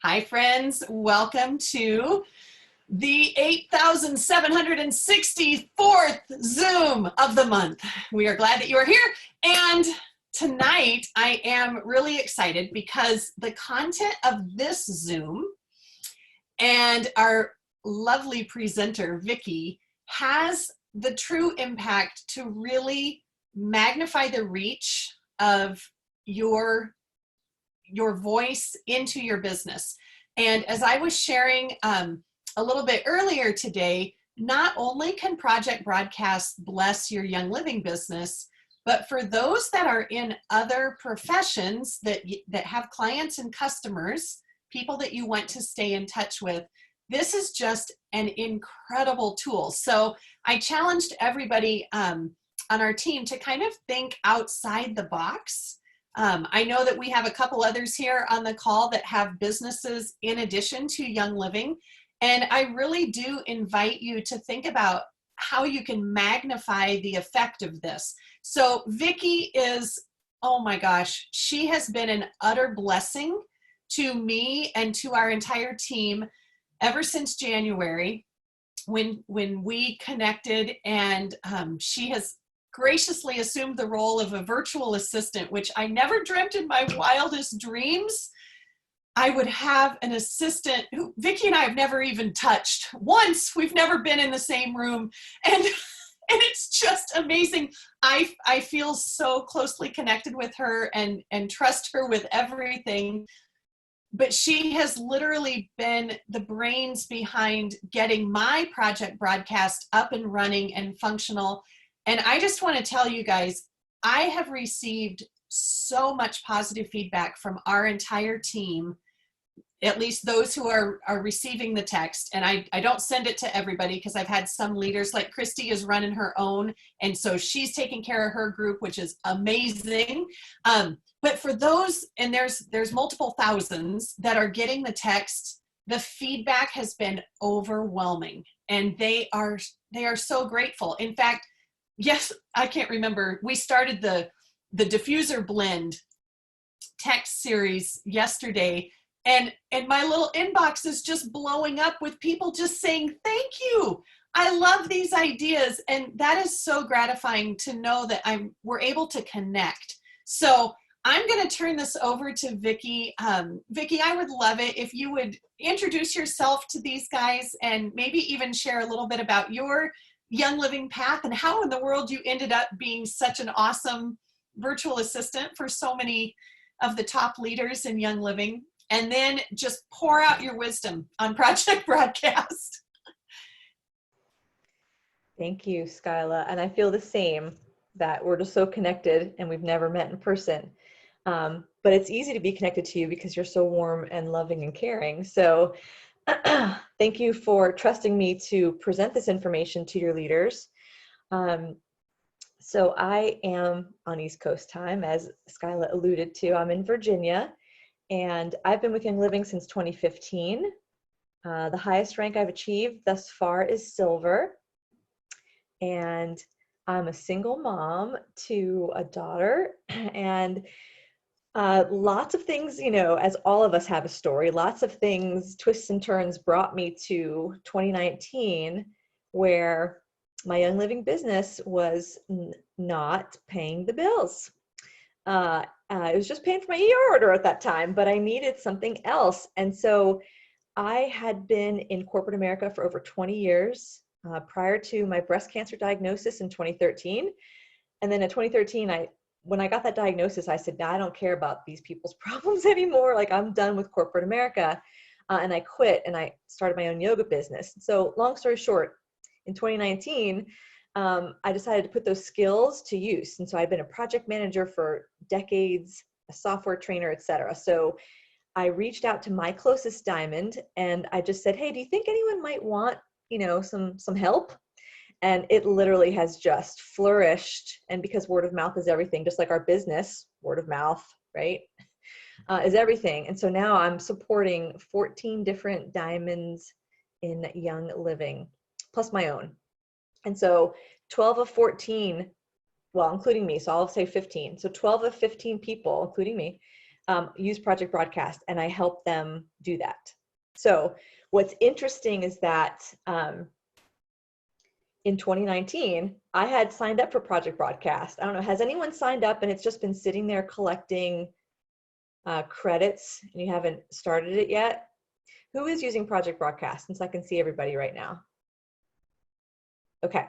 Hi, friends. Welcome to the 8,764th Zoom of the month. We are glad that you are here. And tonight, I am really excited because the content of this Zoom and our lovely presenter, Vickie, has the true impact to really magnify the reach of your voice into your business. And as I was sharing a little bit earlier today, not only can Project Broadcast bless your Young Living business, but for those that are in other professions that have clients and customers, people that you want to stay in touch with, this is just an incredible tool. So I challenged everybody on our team to kind of think outside the box. I know that we have a couple others here on the call that have businesses in addition to Young Living. And I really do invite you to think about how you can magnify the effect of this. So Vickie is, oh my gosh, she has been an utter blessing to me and to our entire team ever since January when we connected, and she has graciously assumed the role of a virtual assistant, which I never dreamt in my wildest dreams I would have an assistant who Vickie and I have never even touched once. We've never been in the same room, and it's just amazing. I feel so closely connected with her and trust her with everything. But she has literally been the brains behind getting my Project Broadcast up and running and functional. And I just want to tell you guys, I have received so much positive feedback from our entire team, at least those who are receiving the text. And I don't send it to everybody because I've had some leaders, like Christy is running her own, and so she's taking care of her group, which is amazing. But for those, and there's multiple thousands that are getting the text, the feedback has been overwhelming, and they are so grateful. In fact, yes, I can't remember. We started the diffuser blend text series yesterday, and my little inbox is just blowing up with people just saying, thank you. I love these ideas. And that is so gratifying to know that we're able to connect. So I'm going to turn this over to Vickie. Vickie, I would love it if you would introduce yourself to these guys and maybe even share a little bit about your Young Living path and how in the world you ended up being such an awesome virtual assistant for so many of the top leaders in Young Living, and then just pour out your wisdom on Project Broadcast. Thank you, Skyla. And I feel the same, that we're just so connected and we've never met in person. But it's easy to be connected to you because you're so warm and loving and caring. So thank you for trusting me to present this information to your leaders. So I am on East Coast time, as Skyla alluded to. I'm in Virginia, and I've been with Young Living since 2015. The highest rank I've achieved thus far is silver. And I'm a single mom to a daughter, and lots of things, as all of us have a story, lots of things, twists and turns brought me to 2019, where my Young Living business was not paying the bills. It was just paying for my ER order at that time, but I needed something else. And so I had been in corporate America for over 20 years prior to my breast cancer diagnosis in 2013. And then in 2013, when I got that diagnosis, I said, I don't care about these people's problems anymore. Like, I'm done with corporate America. And I quit and I started my own yoga business. So long story short, in 2019, I decided to put those skills to use. And so I've been a project manager for decades, a software trainer, etc. So I reached out to my closest diamond and I just said, hey, do you think anyone might want, some help? And it literally has just flourished. And because word of mouth is everything, just like our business, word of mouth, right, is everything. And so now I'm supporting 14 different diamonds in Young Living, plus my own. And so 12 of 14, well, including me, so I'll say 15. So 12 of 15 people, including me, use Project Broadcast, and I help them do that. So what's interesting is that in 2019, I had signed up for Project Broadcast. I don't know, has anyone signed up and it's just been sitting there collecting credits and you haven't started it yet? Who is using Project Broadcast, since I can see everybody right now? Okay.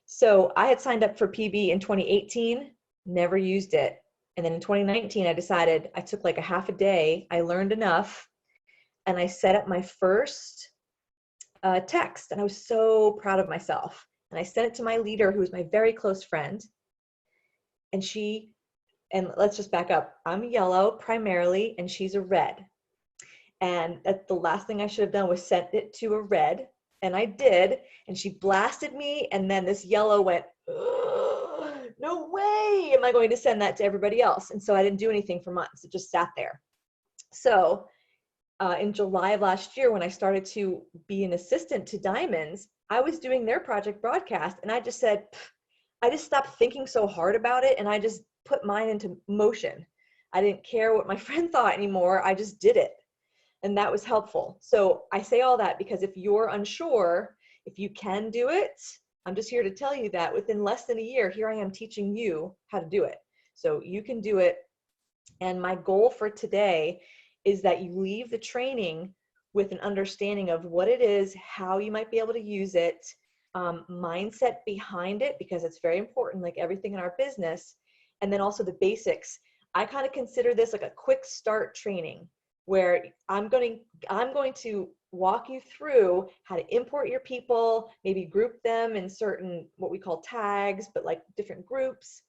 So I had signed up for PB in 2018, never used it. And then in 2019, I decided, I took like a half a day, I learned enough, and I set up my first text, and I was so proud of myself. And I sent it to my leader, who was my very close friend. And let's just back up. I'm yellow primarily, and she's a red. And the last thing I should have done was send it to a red, and I did. And she blasted me, and then this yellow went, no way am I going to send that to everybody else. And so I didn't do anything for months. It just sat there. So in July of last year, when I started to be an assistant to Diamonds, I was doing their Project Broadcast, and I just said, I just stopped thinking so hard about it, and I just put mine into motion. I didn't care what my friend thought anymore. I just did it. And that was helpful. So I say all that because if you're unsure, if you can do it, I'm just here to tell you that within less than a year, here I am teaching you how to do it. So you can do it. And my goal for today is that you leave the training with an understanding of what it is, how you might be able to use it, mindset behind it, because it's very important, like everything in our business, and then also the basics. I kind of consider this like a quick start training, where I'm going to walk you through how to import your people, maybe group them in certain, what we call tags, but like different groups,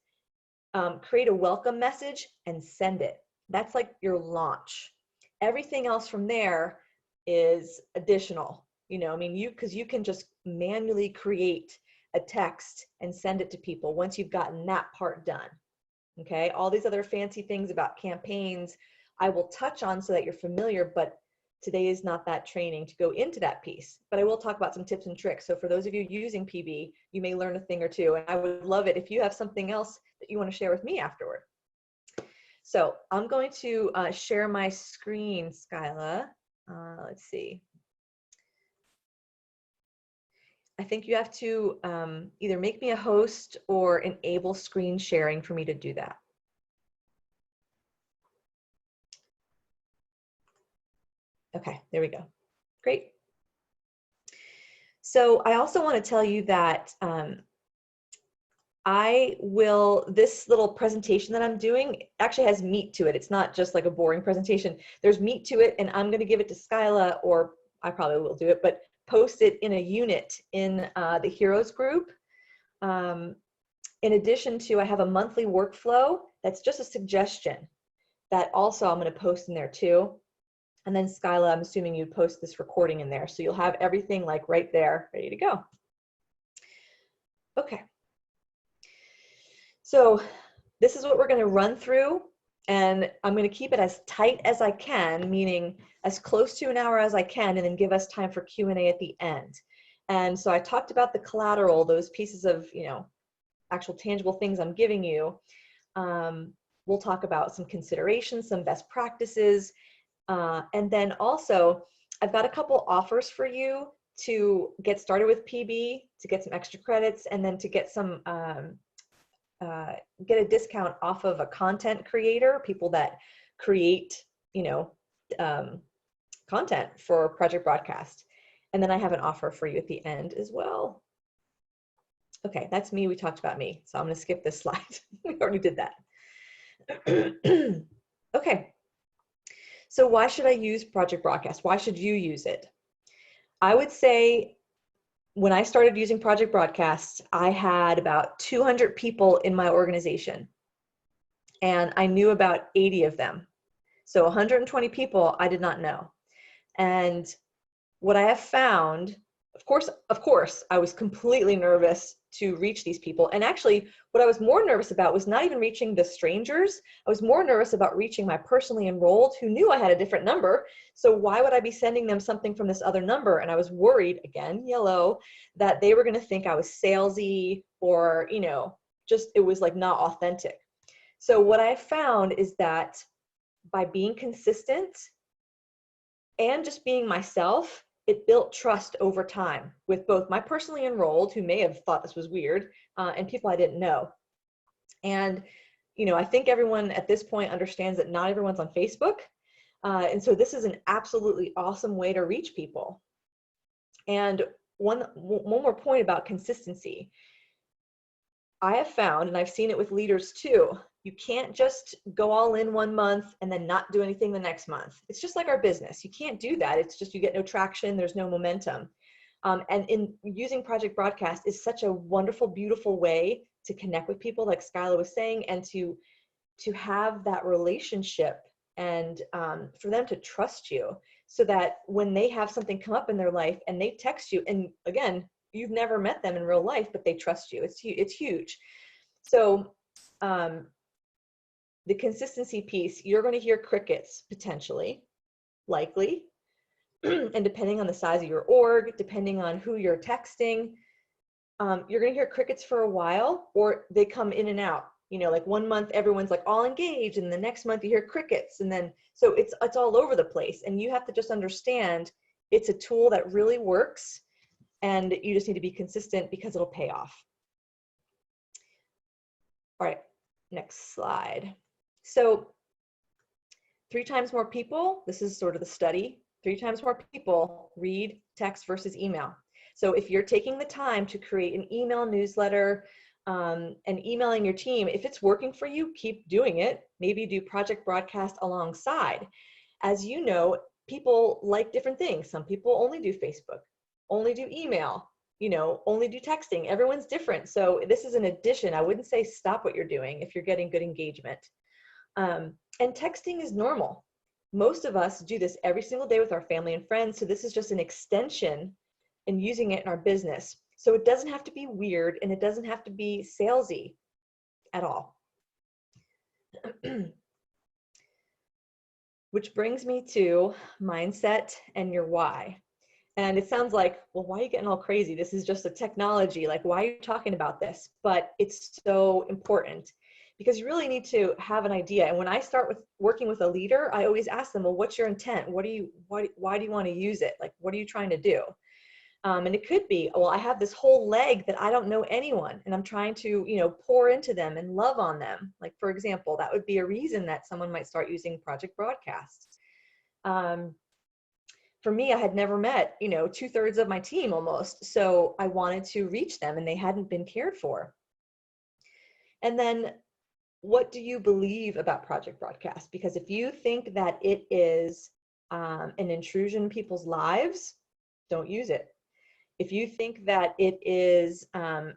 create a welcome message and send it. That's like your launch. Everything else from there is additional. You know, I mean, because you can just manually create a text and send it to people once you've gotten that part done. Okay, all these other fancy things about campaigns, I will touch on so that you're familiar, but today is not that training to go into that piece. But I will talk about some tips and tricks. So for those of you using PB, you may learn a thing or two, and I would love it if you have something else that you want to share with me afterward. So I'm going to share my screen, Skyla. Let's see. I think you have to either make me a host or enable screen sharing for me to do that. Okay, there we go. Great. So I also want to tell you that this little presentation that I'm doing actually has meat to it. It's not just like a boring presentation. There's meat to it, and I'm going to give it to Skyla, or I probably will do it, but post it in a unit in the Heroes group. In addition to, I have a monthly workflow that's just a suggestion that also I'm going to post in there too. And then Skyla, I'm assuming you'd post this recording in there. So you'll have everything like right there, ready to go. Okay. So this is what we're going to run through, and I'm going to keep it as tight as I can, meaning as close to an hour as I can, and then give us time for Q&A at the end. And so I talked about the collateral, those pieces of, you know, actual tangible things I'm giving you. We'll talk about some considerations, some best practices, and then also I've got a couple offers for you to get started with PB, to get some extra credits, and then to get some get a discount off of a content creator, people that create, you know, content for Project Broadcast. And then I have an offer for you at the end as well. Okay, that's me. We talked about me. So I'm going to skip this slide. We already did that. Okay. So why should I use Project Broadcast? Why should you use it? I would say when I started using Project Broadcast, I had about 200 people in my organization, and I knew about 80 of them. So 120 people I did not know. And what I have found, of course, I was completely nervous to reach these people. And actually, what I was more nervous about was not even reaching the strangers. I was more nervous about reaching my personally enrolled, who knew I had a different number. So why would I be sending them something from this other number? And I was worried, again, yellow, that they were going to think I was salesy, or, you know, just, it was like not authentic. So what I found is that by being consistent and just being myself, it built trust over time with both my personally enrolled, who may have thought this was weird, and people I didn't know. And, I think everyone at this point understands that not everyone's on Facebook. And so this is an absolutely awesome way to reach people. And one more point about consistency. I have found, and I've seen it with leaders too, you can't just go all in one month and then not do anything the next month. It's just like our business. You can't do that. It's just you get no traction. There's no momentum. And in using Project Broadcast is such a wonderful, beautiful way to connect with people, like Skyla was saying, and to have that relationship and for them to trust you, so that when they have something come up in their life and they text you, and again, you've never met them in real life, but they trust you. It's huge. So the consistency piece, you're going to hear crickets potentially, likely, and depending on the size of your org, depending on who you're texting, you're going to hear crickets for a while, or they come in and out. Like one month everyone's like all engaged, and the next month you hear crickets, and then so it's all over the place. And you have to just understand it's a tool that really works, and you just need to be consistent because it'll pay off. All right, next slide. So 3 times more people, this is sort of the study, 3 times more people read text versus email. So if you're taking the time to create an email newsletter and emailing your team, if it's working for you, keep doing it. Maybe do Project Broadcast alongside. As you know, people like different things. Some people only do Facebook, only do email, only do texting. Everyone's different. So this is an addition. I wouldn't say stop what you're doing if you're getting good engagement. And texting is normal. Most of us do this every single day with our family and friends. So this is just an extension and using it in our business. So it doesn't have to be weird, and it doesn't have to be salesy at all. Which brings me to mindset and your why. And it sounds like, well, why are you getting all crazy? This is just a technology. Like, why are you talking about this? But it's so important because you really need to have an idea. And when I start with working with a leader, I always ask them, well, what's your intent? Why do you want to use it? Like, what are you trying to do? And it could be, well, I have this whole leg that I don't know anyone, and I'm trying to, pour into them and love on them. Like, for example, that would be a reason that someone might start using Project Broadcast. For me, I had never met, 2/3 of my team almost. So I wanted to reach them, and they hadn't been cared for. And then what do you believe about Project Broadcast? Because if you think that it is an intrusion in people's lives, don't use it. If you think that it is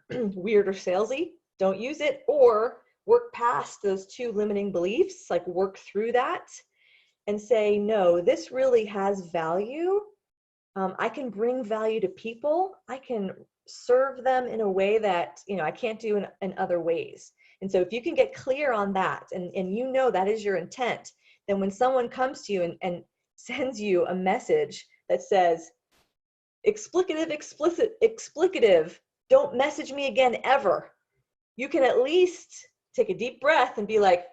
weird or salesy, don't use it, or work past those 2 limiting beliefs, like work through that and say, no, this really has value. I can bring value to people. I can serve them in a way that, I can't do in other ways. And so if you can get clear on that and that is your intent, then when someone comes to you and sends you a message that says, explicative, don't message me again ever, you can at least take a deep breath and be like,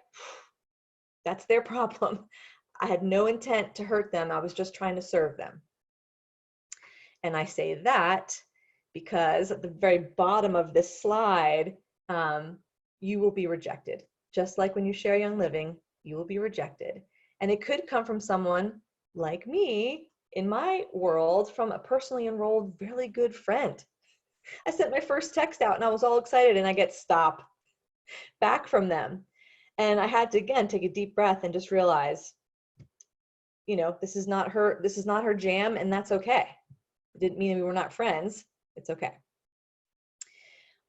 that's their problem. I had no intent to hurt them. I was just trying to serve them. And I say that because at the very bottom of this slide, you will be rejected. Just like when you share Young Living, you will be rejected. And it could come from someone like me, in my world, from a personally enrolled, really good friend. I sent my first text out and I was all excited, and I get stop back from them. And I had to, again, take a deep breath and just realize, this is not her jam, and that's okay. It didn't mean we were not friends. It's okay.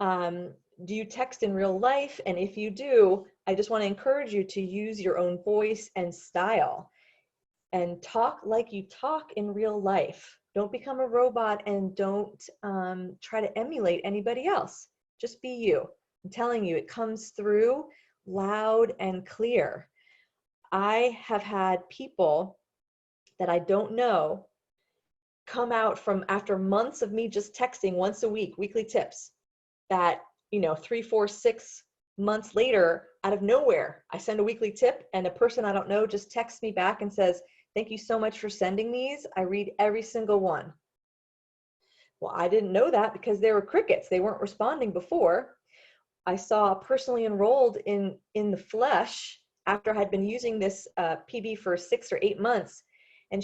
Do you text in real life? And if you do, I just want to encourage you to use your own voice and style and talk like you talk in real life. Don't become a robot, and don't try to emulate anybody else. Just be you. I'm telling you, it comes through loud and clear. I have had people that I don't know come out from after months of me just texting once a week, weekly tips, that 3, 4, 6 months later, out of nowhere, I send a weekly tip and a person I don't know just texts me back and says, "Thank you so much for sending these. I read every single one." Well, I didn't know that because they were crickets. They weren't responding before. I saw personally enrolled in the flesh after I had been using this PB for 6 or 8 months. And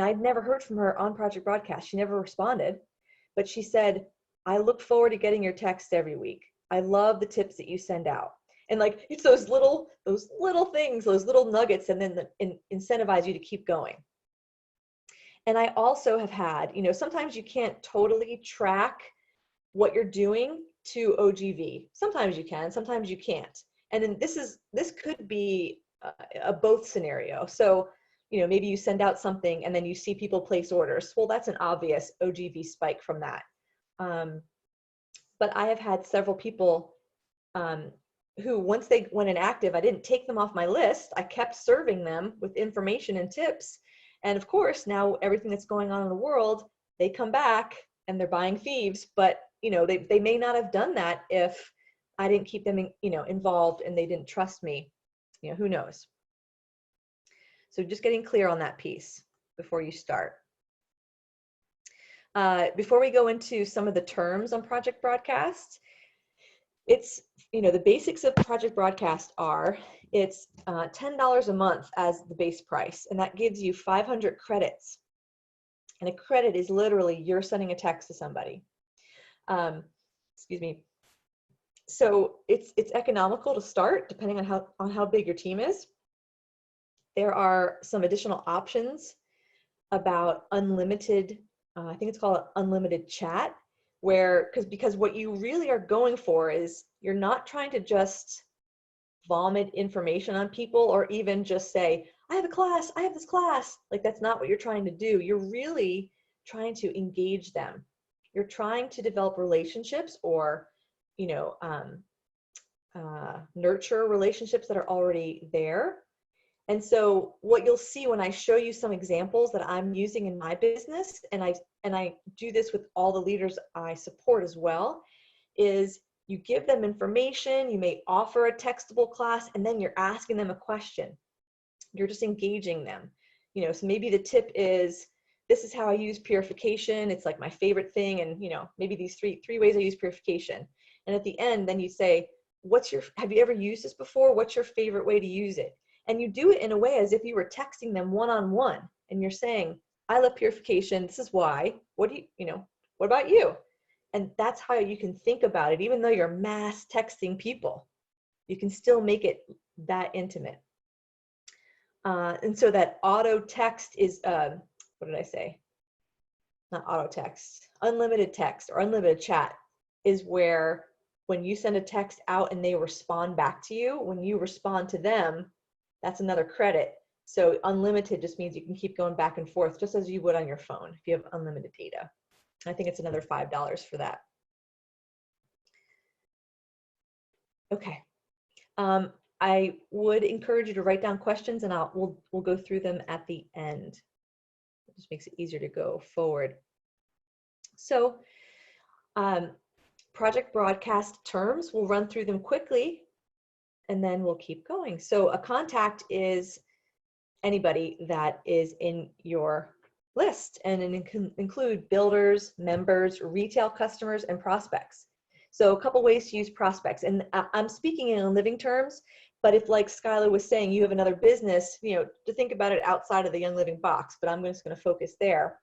I'd never heard from her on Project Broadcast. She never responded, but she said, "I look forward to getting your text every week. I love the tips that you send out." And like, it's those little things, those little nuggets, and then incentivize you to keep going. And I also have had, sometimes you can't totally track what you're doing to OGV. Sometimes you can, sometimes you can't. And then this could be a both scenario. So, maybe you send out something and then you see people place orders. Well, that's an obvious OGV spike from that. But I have had several people who, once they went inactive, I didn't take them off my list. I kept serving them with information and tips. And of course, now everything that's going on in the world, they come back and they're buying thieves, but they may not have done that if I didn't keep them involved and they didn't trust me. Who knows? So just getting clear on that piece before you start. Before we go into some of the terms on Project Broadcast, it's, the basics of Project Broadcast are, it's $10 a month as the base price, and that gives you 500 credits. And a credit is literally you're sending a text to somebody. Excuse me. So it's economical to start, depending on how big your team is. There are some additional options about unlimited, I think it's called unlimited chat, because what you really are going for is, you're not trying to just vomit information on people or even just say, "I have a class, I have this class." Like, that's not what you're trying to do. You're really trying to engage them. You're trying to develop relationships or, nurture relationships that are already there. And so what you'll see when I show you some examples that I'm using in my business, and I do this with all the leaders I support as well, is you give them information, you may offer a textable class, and then you're asking them a question. You're just engaging them. So maybe the tip is, "This is how I use purification. It's like my favorite thing." And, maybe these three ways I use purification. And at the end, then you say, have you ever used this before? What's your favorite way to use it? And you do it in a way as if you were texting them one-on-one, and you're saying, "I love purification. This is why. What about you?" And that's how you can think about it. Even though you're mass texting people, you can still make it that intimate. And so that auto text is, what did I say? Not auto text, unlimited text or unlimited chat is where, when you send a text out and they respond back to you, when you respond to them, that's another credit. So unlimited just means you can keep going back and forth, just as you would on your phone if you have unlimited data. I think it's another $5 for that. Okay. I would encourage you to write down questions, and we'll go through them at the end. It just makes it easier to go forward. So Project Broadcast terms, we'll run through them quickly and then we'll keep going. So a contact is anybody that is in your list, and it can include builders, members, retail customers, and prospects. So a couple ways to use prospects, and I'm speaking in living terms, but if, like Skylar was saying, you have another business, to think about it outside of the Young Living box, but I'm just going to focus there.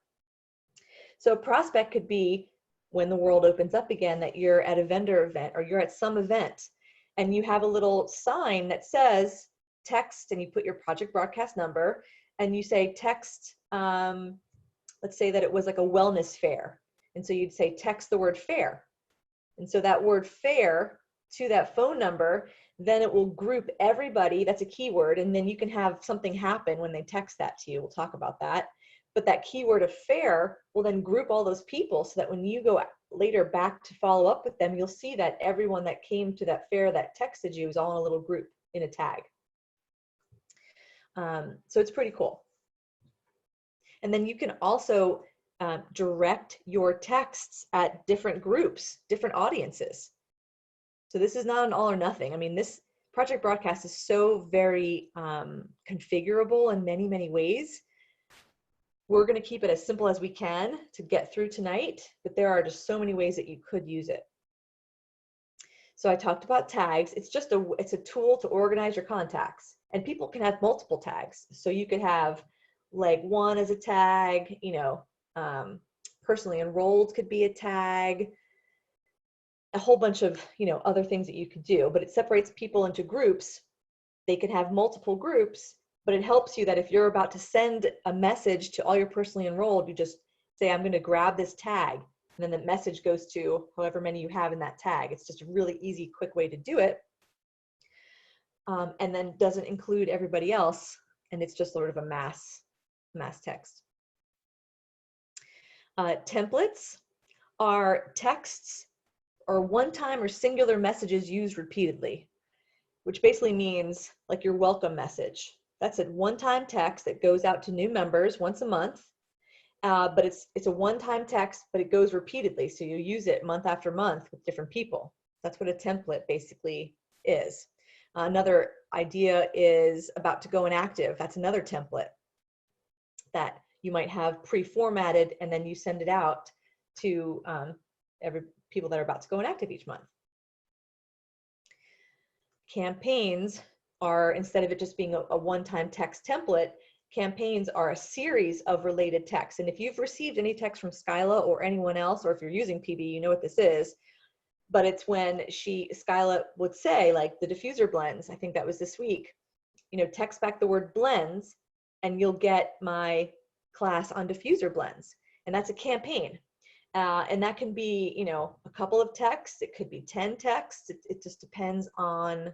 So a prospect could be, when the world opens up again, that you're at a vendor event or you're at some event and you have a little sign that says text, and you put your Project Broadcast number and you say text, let's say that it was like a wellness fair. And so you'd say text the word fair. And so that word fair to that phone number, then it will group everybody. That's a keyword. And then you can have something happen when they text that to you. We'll talk about that. But that keyword of fair will then group all those people, so that when you go later back to follow up with them, you'll see that everyone that came to that fair that texted you is all in a little group in a tag. So it's pretty cool. And then you can also direct your texts at different groups, different audiences. So this is not an all or nothing. I mean, this Project Broadcast is so very configurable in many, many ways. We're going to keep it as simple as we can to get through tonight, but there are just so many ways that you could use it. So I talked about tags. It's a tool to organize your contacts, and people can have multiple tags. So you could have like one as a tag, personally enrolled could be a tag, a whole bunch of, other things that you could do, but it separates people into groups. They could have multiple groups, but it helps you that if you're about to send a message to all your personally enrolled, you just say, I'm going to grab this tag. And then the message goes to however many you have in that tag. It's just a really easy, quick way to do it. And then doesn't include everybody else. And it's just sort of a mass text. Templates are texts or one-time or singular messages used repeatedly, which basically means like your welcome message. That's a one-time text that goes out to new members once a month. But it's a one-time text, but it goes repeatedly. So you use it month after month with different people. That's what a template basically is. Another idea is about to go inactive. That's another template that you might have pre-formatted, and then you send it out to every people that are about to go inactive each month. Campaigns are, instead of it just being a one-time text template, campaigns are a series of related texts. And if you've received any text from Skyla or anyone else, or if you're using PB, you know what this is. But it's when Skyla would say, like the diffuser blends, I think that was this week, text back the word blends, and you'll get my class on diffuser blends. And that's a campaign. And that can be, a couple of texts. It could be 10 texts. It just depends on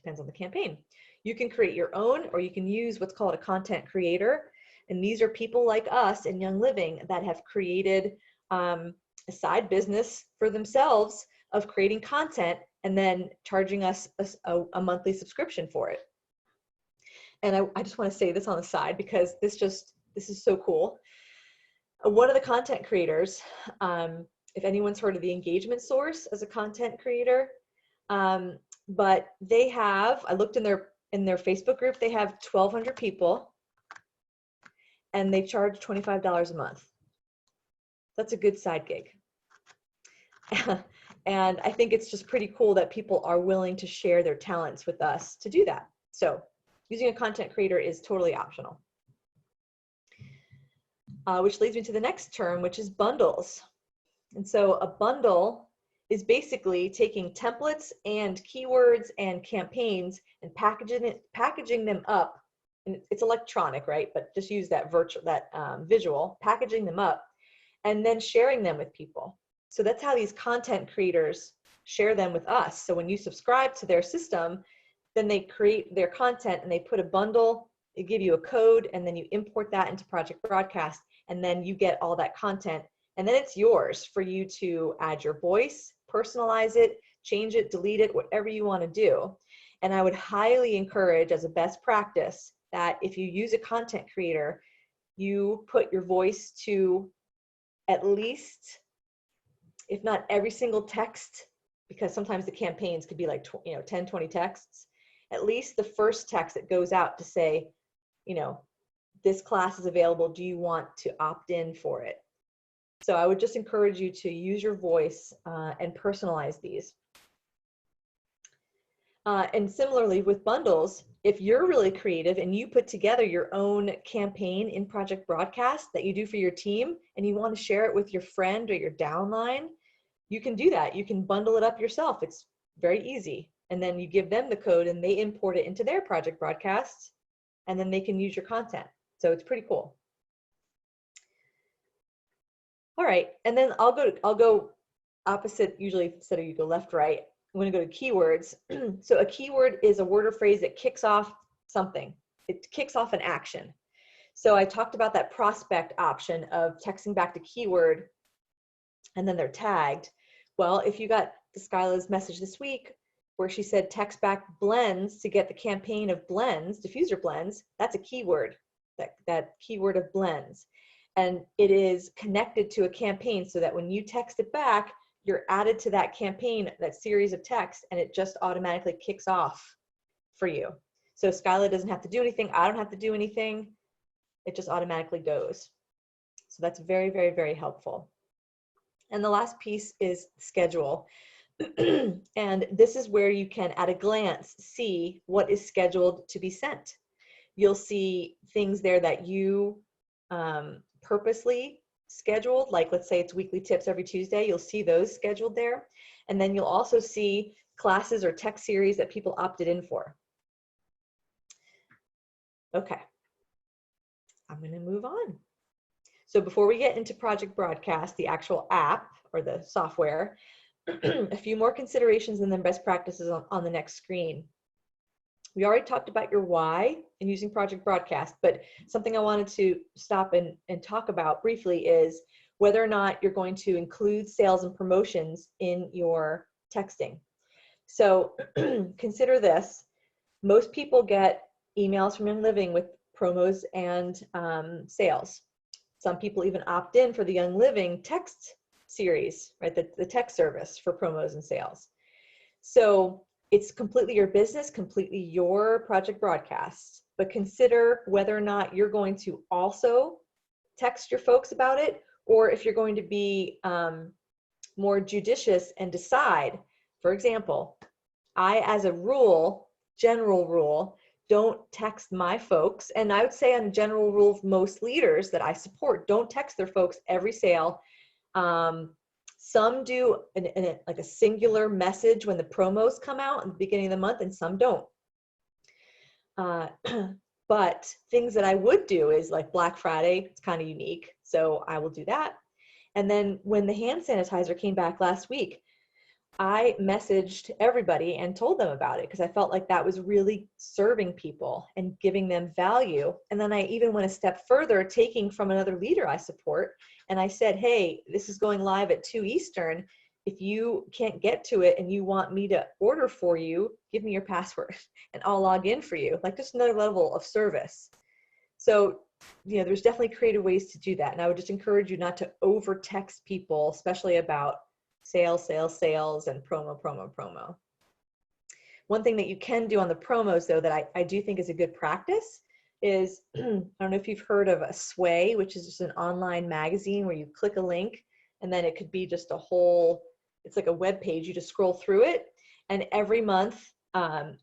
the campaign. You can create your own, or you can use what's called a content creator. And these are people like us in Young Living that have created a side business for themselves of creating content and then charging us a monthly subscription for it. And I just want to say this on the side because this is so cool. One of the content creators, if anyone's heard of the Engagement Source as a content creator, but they have, I looked in their Facebook group, they have 1,200 people, and they charge $25 a month. That's a good side gig. And I think it's just pretty cool that people are willing to share their talents with us to do that. So using a content creator is totally optional. Which leads me to the next term, which is bundles. And so a bundle is basically taking templates and keywords and campaigns and packaging them up. And it's electronic, right? But just use that visual, packaging them up, and then sharing them with people. So that's how these content creators share them with us. So when you subscribe to their system, then they create their content and they put a bundle, they give you a code, and then you import that into Project Broadcast, and then you get all that content. And then it's yours for you to add your voice, personalize it, change it, delete it, whatever you want to do. And I would highly encourage, as a best practice, that if you use a content creator, you put your voice to at least, if not every single text, because sometimes the campaigns could be like 10, 20 texts, at least the first text that goes out to say, this class is available. Do you want to opt in for it? So I would just encourage you to use your voice and personalize these. And similarly with bundles, if you're really creative and you put together your own campaign in Project Broadcast that you do for your team and you want to share it with your friend or your downline, you can do that. You can bundle it up yourself. It's very easy. And then you give them the code and they import it into their Project Broadcasts, and then they can use your content. So it's pretty cool. All right, and then I'll go opposite, usually instead of you go left, right. I'm going to go to keywords. So a keyword is a word or phrase that kicks off something. It kicks off an action. So I talked about that prospect option of texting back to keyword and then they're tagged. Well, if you got the Skyla's message this week where she said text back blends to get the campaign of blends, diffuser blends, that's a keyword, that keyword of blends. And it is connected to a campaign so that when you text it back, you're added to that campaign, that series of texts, and it just automatically kicks off for you. So Skyla doesn't have to do anything. I don't have to do anything. It just automatically goes. So that's very, very, very helpful. And the last piece is schedule. And this is where you can, at a glance, see what is scheduled to be sent. You'll see things there that you purposely scheduled, like let's say it's weekly tips every Tuesday, you'll see those scheduled there. And then you'll also see classes or tech series that people opted in for. Okay, I'm going to move on. So before we get into Project Broadcast, the actual app or the software, a few more considerations and then best practices on the next screen. We already talked about your why in using Project Broadcast, but something I wanted to stop and talk about briefly is whether or not you're going to include sales and promotions in your texting. So consider this. Most people get emails from Young Living with promos and sales. Some people even opt in for the Young Living text series, right? The text service for promos and sales. So it's completely your business, completely your Project Broadcast, but consider whether or not you're going to also text your folks about it, or if you're going to be more judicious and decide. For example, I, as a rule, general rule, don't text my folks, and I would say on a general rule of most leaders that I support, don't text their folks every sale. Some do like a singular message when the promos come out in the beginning of the month, and some don't. But things that I would do is like Black Friday, it's kind of unique, so I will do that. And then when the hand sanitizer came back last week, I messaged everybody and told them about it because I felt like that was really serving people and giving them value. And then I even went a step further, taking from another leader I support, and I said, hey, this is going live at 2 Eastern. If you can't get to it and you want me to order for you, give me your password and I'll log in for you. Like just another level of service. So, you know, there's definitely creative ways to do that. And I would just encourage you not to over text people, especially about sales, and promo. One thing that you can do on the promos, though, that I do think is a good practice is, I don't know if you've heard of a Sway, which is just an online magazine where you click a link and then it could be just a whole, it's like a web page. You just scroll through it. And every month,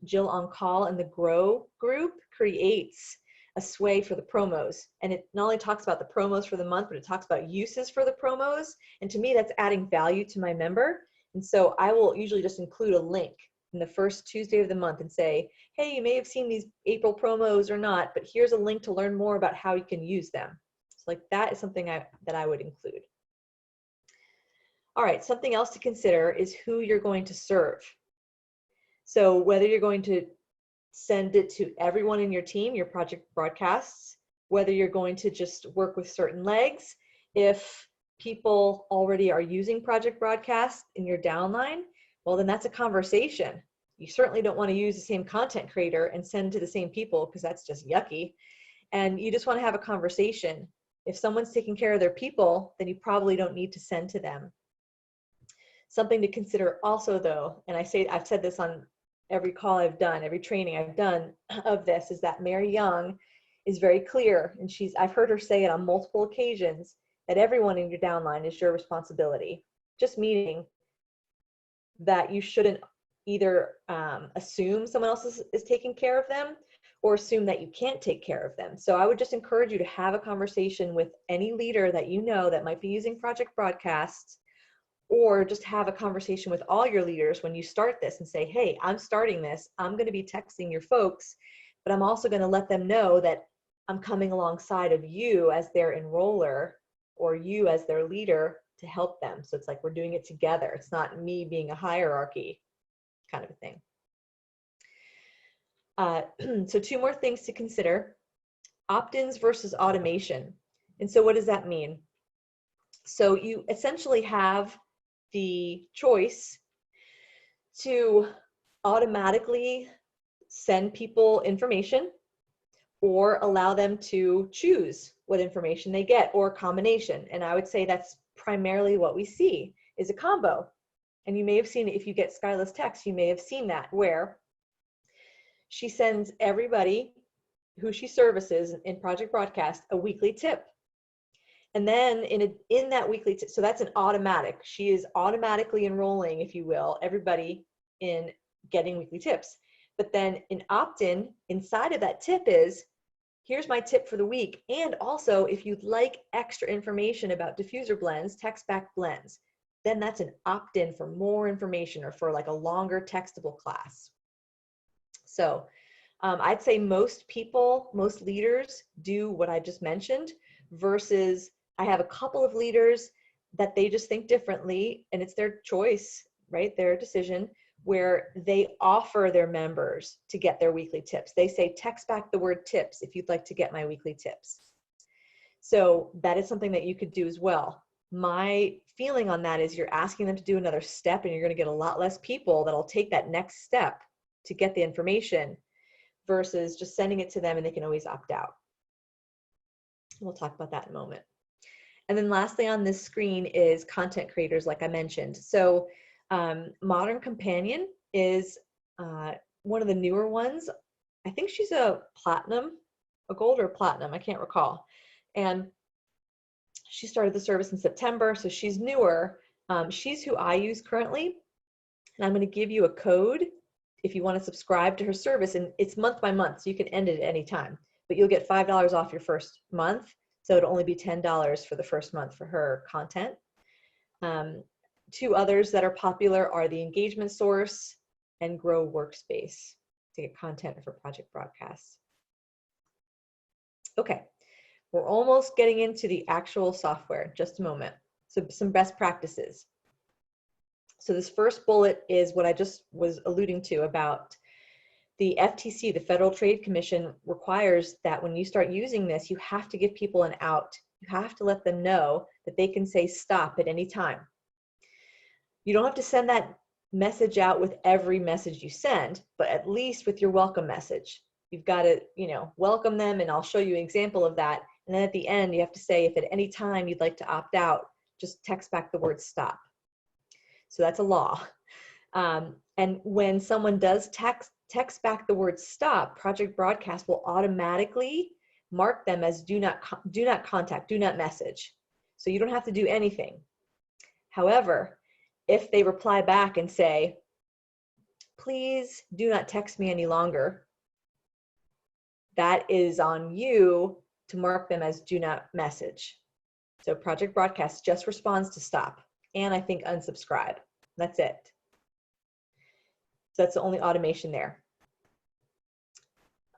Jill on Call and the Grow group creates a Sway for the promos. And it not only talks about the promos for the month, but it talks about uses for the promos. And to me, that's adding value to my member. And so I will usually just include a link in the first Tuesday of the month and say, hey, you may have seen these April promos or not, but here's a link to learn more about how you can use them. So like that is something that I would include. All right, something else to consider is who you're going to serve. So whether you're going to send it to everyone in your team, your Project Broadcasts, whether you're going to just work with certain legs. If people already are using Project Broadcast in your downline, well, then that's a conversation. You certainly don't want to use the same content creator and send to the same people because that's just yucky. And you just want to have a conversation. If someone's taking care of their people, then you probably don't need to send to them. Something to consider also, though, and I've said this on every call I've done, every training I've done of this, is that Mary Young is very clear, and I've heard her say it on multiple occasions, that everyone in your downline is your responsibility. Just meaning that you shouldn't either assume someone else is taking care of them or assume that you can't take care of them. So I would just encourage you to have a conversation with any leader that you know that might be using Project Broadcast, or just have a conversation with all your leaders when you start this and say, hey, I'm starting this. I'm going to be texting your folks, but I'm also going to let them know that I'm coming alongside of you as their enroller or you as their leader to help them. So it's like we're doing it together. It's not me being a hierarchy kind of a thing. So 2 more things to consider. Opt-ins versus automation. And so what does that mean? So you essentially have the choice to automatically send people information or allow them to choose what information they get, or a combination. And I would say that's primarily what we see is a combo. And you may have seen it if you get Skyla's text, you may have seen that, where she sends everybody who she services in Project Broadcast a weekly tip. And then in that weekly tip, so that's an automatic. She is automatically enrolling, if you will, everybody in getting weekly tips. But then an opt-in inside of that tip is, here's my tip for the week. And also, if you'd like extra information about diffuser blends, text back blends, then that's an opt-in for more information or for like a longer textable class. So I'd say most people, most leaders do what I just mentioned, versus I have a couple of leaders that they just think differently, and it's their choice, right? Their decision, where they offer their members to get their weekly tips. They say, text back the word tips if you'd like to get my weekly tips. So that is something that you could do as well. My feeling on that is you're asking them to do another step, and you're going to get a lot less people that'll take that next step to get the information, versus just sending it to them and they can always opt out. We'll talk about that in a moment. And then lastly on this screen is content creators, like I mentioned. So Modern Companion is one of the newer ones. I think she's a platinum, a gold or a platinum, I can't recall. And she started the service in September, so she's newer. She's who I use currently. And I'm going to give you a code if you want to subscribe to her service, and it's month by month, so you can end it at any time, but you'll get $5 off your first month. So it'll only be $10 for the first month for her content. Two others that are popular are the Engagement Source and Grow Workspace to get content for Project Broadcast. Okay, we're almost getting into the actual software, just a moment. So some best practices. So this first bullet is what I just was alluding to about the FTC, the Federal Trade Commission, requires that when you start using this, you have to give people an out. You have to let them know that they can say stop at any time. You don't have to send that message out with every message you send, but at least with your welcome message. You've got to, welcome them, and I'll show you an example of that. And then at the end, you have to say, if at any time you'd like to opt out, just text back the word stop. So that's a law. And when someone does text back the word stop, Project Broadcast will automatically mark them as do not contact, do not message. So you don't have to do anything. However, if they reply back and say, please do not text me any longer, that is on you to mark them as do not message. So Project Broadcast just responds to stop, and I think unsubscribe. That's it. So that's the only automation there.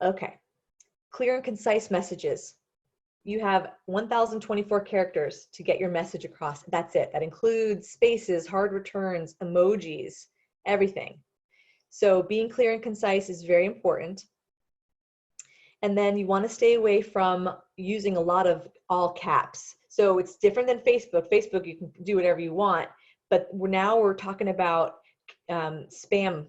Okay, clear and concise messages. You have 1,024 characters to get your message across. That's it. That includes spaces, hard returns, emojis, everything. So being clear and concise is very important. And then you want to stay away from using a lot of all caps. So it's different than Facebook. Facebook, you can do whatever you want, but now we're talking about spam,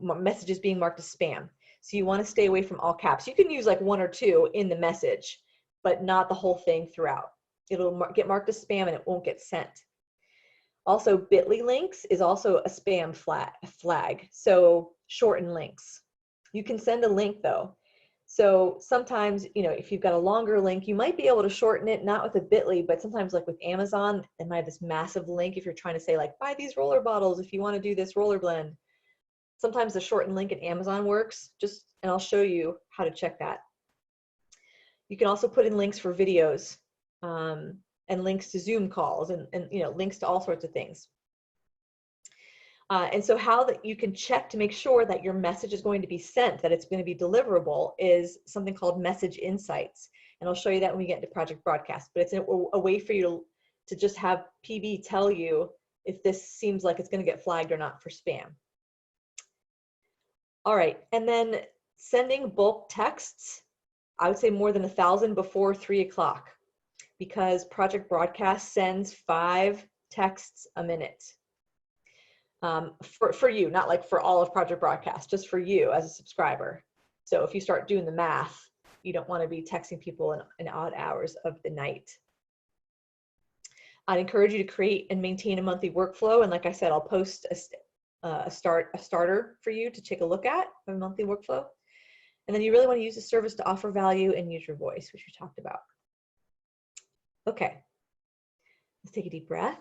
messages being marked as spam. So you want to stay away from all caps. You can use like one or two in the message, but not the whole thing throughout. It'll get marked as spam and it won't get sent. Also, bit.ly links is also a spam flag. So shorten links. You can send a link though. So sometimes, if you've got a longer link, you might be able to shorten it, not with a bit.ly, but sometimes like with Amazon, they might have this massive link if you're trying to say like, buy these roller bottles if you want to do this roller blend. Sometimes the shortened link in Amazon works, and I'll show you how to check that. You can also put in links for videos and links to Zoom calls and links to all sorts of things. And so how that you can check to make sure that your message is going to be sent, that it's going to be deliverable, is something called Message Insights. And I'll show you that when we get into Project Broadcast. But it's a way for you to just have PB tell you if this seems like it's going to get flagged or not for spam. All right, and then sending bulk texts, I would say more than 1,000 before 3 o'clock, because Project Broadcast sends 5 texts a minute. For you, not like for all of Project Broadcast, just for you as a subscriber. So if you start doing the math, you don't want to be texting people in odd hours of the night. I'd encourage you to create and maintain a monthly workflow. And like I said, I'll post a starter for you to take a look at a monthly workflow. And then you really want to use the service to offer value and use your voice, which we talked about. Okay, let's take a deep breath.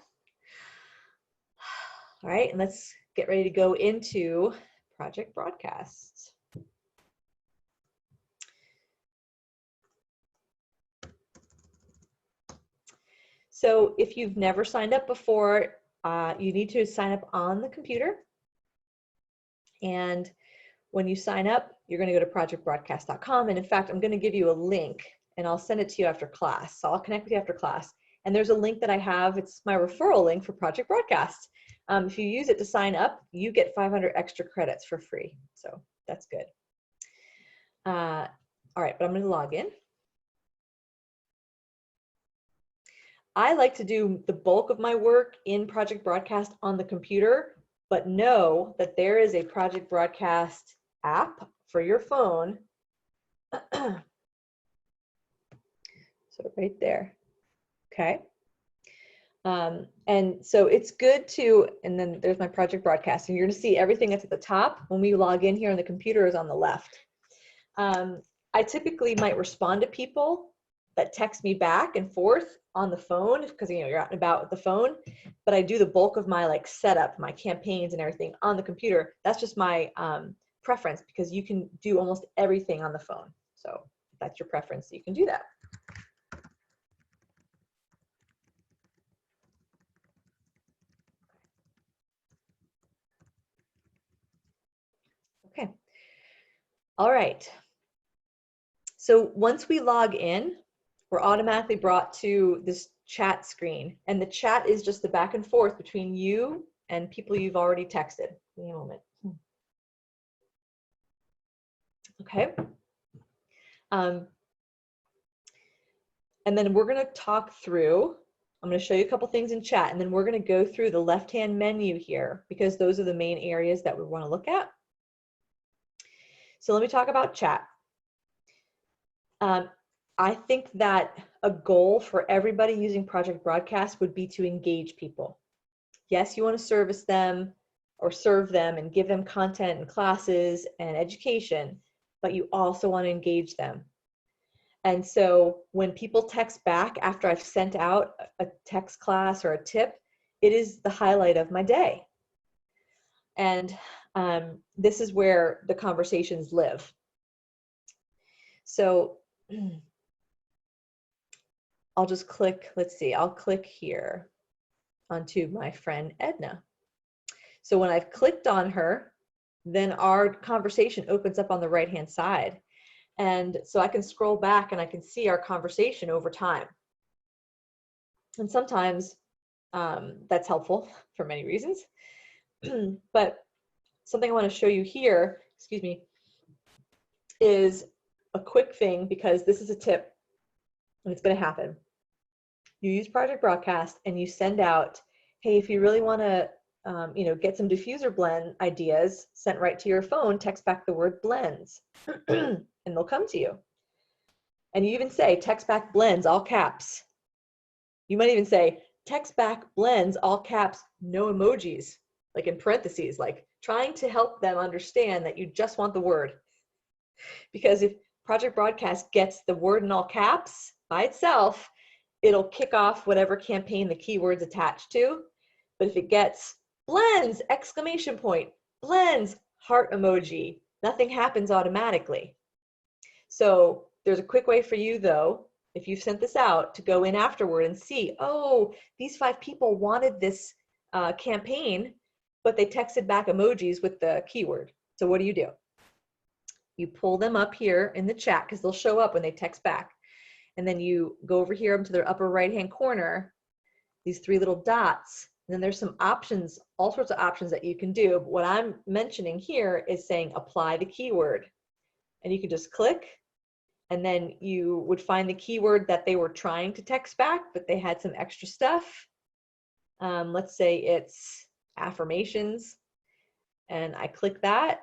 All right, and let's get ready to go into Project Broadcast. So if you've never signed up before, you need to sign up on the computer. And when you sign up, you're going to go to projectbroadcast.com. And in fact, I'm going to give you a link and I'll send it to you after class. So I'll connect with you after class. And there's a link that I have. It's my referral link for Project Broadcast. If you use it to sign up, you get 500 extra credits for free. So that's good. All right, but I'm going to log in. I like to do the bulk of my work in Project Broadcast on the computer, but know that there is a Project Broadcast app for your phone. So right there, okay. And so it's good to, and then there's my Project Broadcast, and you're gonna see everything that's at the top when we log in here on the computer is on the left. I typically might respond to people that text me back and forth on the phone because you're out and about with the phone, but I do the bulk of my setup, my campaigns and everything on the computer. That's just my preference because you can do almost everything on the phone. So if that's your preference, you can do that. Okay. All right. So once we log in, we're automatically brought to this chat screen. And the chat is just the back and forth between you and people you've already texted. Give me a moment. Okay. And then we're going to talk through, I'm going to show you a couple things in chat, and then we're going to go through the left-hand menu here because those are the main areas that we want to look at. So let me talk about chat. I think that a goal for everybody using Project Broadcast would be to engage people. Yes, you want to service them or serve them and give them content and classes and education, but you also want to engage them. And so when people text back after I've sent out a text class or a tip, it is the highlight of my day. And this is where the conversations live. So I'll just click, let's see, I'll click here onto my friend Edna. So when I've clicked on her, then our conversation opens up on the right-hand side. And so I can scroll back and I can see our conversation over time. And sometimes that's helpful for many reasons. But something I want to show you here, excuse me, is a quick thing because this is a tip and it's going to happen. You use Project Broadcast and you send out, hey, if you really want to get some diffuser blend ideas sent right to your phone, text back the word blends and they'll come to you. And you even say, text back blends, all caps. You might even say, text back blends, all caps, no emojis, like in parentheses, like trying to help them understand that you just want the word. Because if Project Broadcast gets the word in all caps by itself, it'll kick off whatever campaign the keyword's attached to. But if it gets blends, exclamation point, blends, heart emoji, nothing happens automatically. So there's a quick way for you though, if you've sent this out, to go in afterward and see, oh, these 5 people wanted this campaign, but they texted back emojis with the keyword. So what do? You pull them up here in the chat because they'll show up when they text back. And then you go over here up to their upper right-hand corner, these 3 little dots. And then there's some options, all sorts of options that you can do. But what I'm mentioning here is saying apply the keyword. And you can just click, and then you would find the keyword that they were trying to text back, but they had some extra stuff. Let's say it's affirmations. And I click that,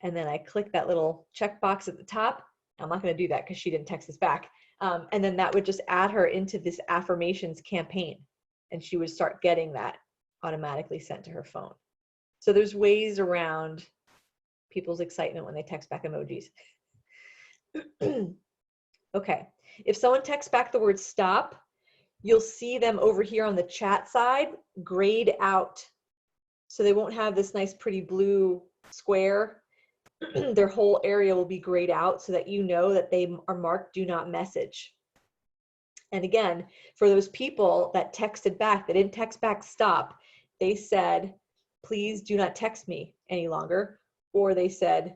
and then I click that little checkbox at the top. I'm not going to do that because she didn't text us back. And then that would just add her into this affirmations campaign. and she would start getting that automatically sent to her phone. So there's ways around people's excitement when they text back emojis. Okay, if someone texts back the word stop, you'll see them over here on the chat side grayed out. So they won't have this nice pretty blue square. Their whole area will be grayed out so that you know that they are marked do not message. And again, for those people that texted back, that didn't text back stop, they said, please do not text me any longer. Or they said,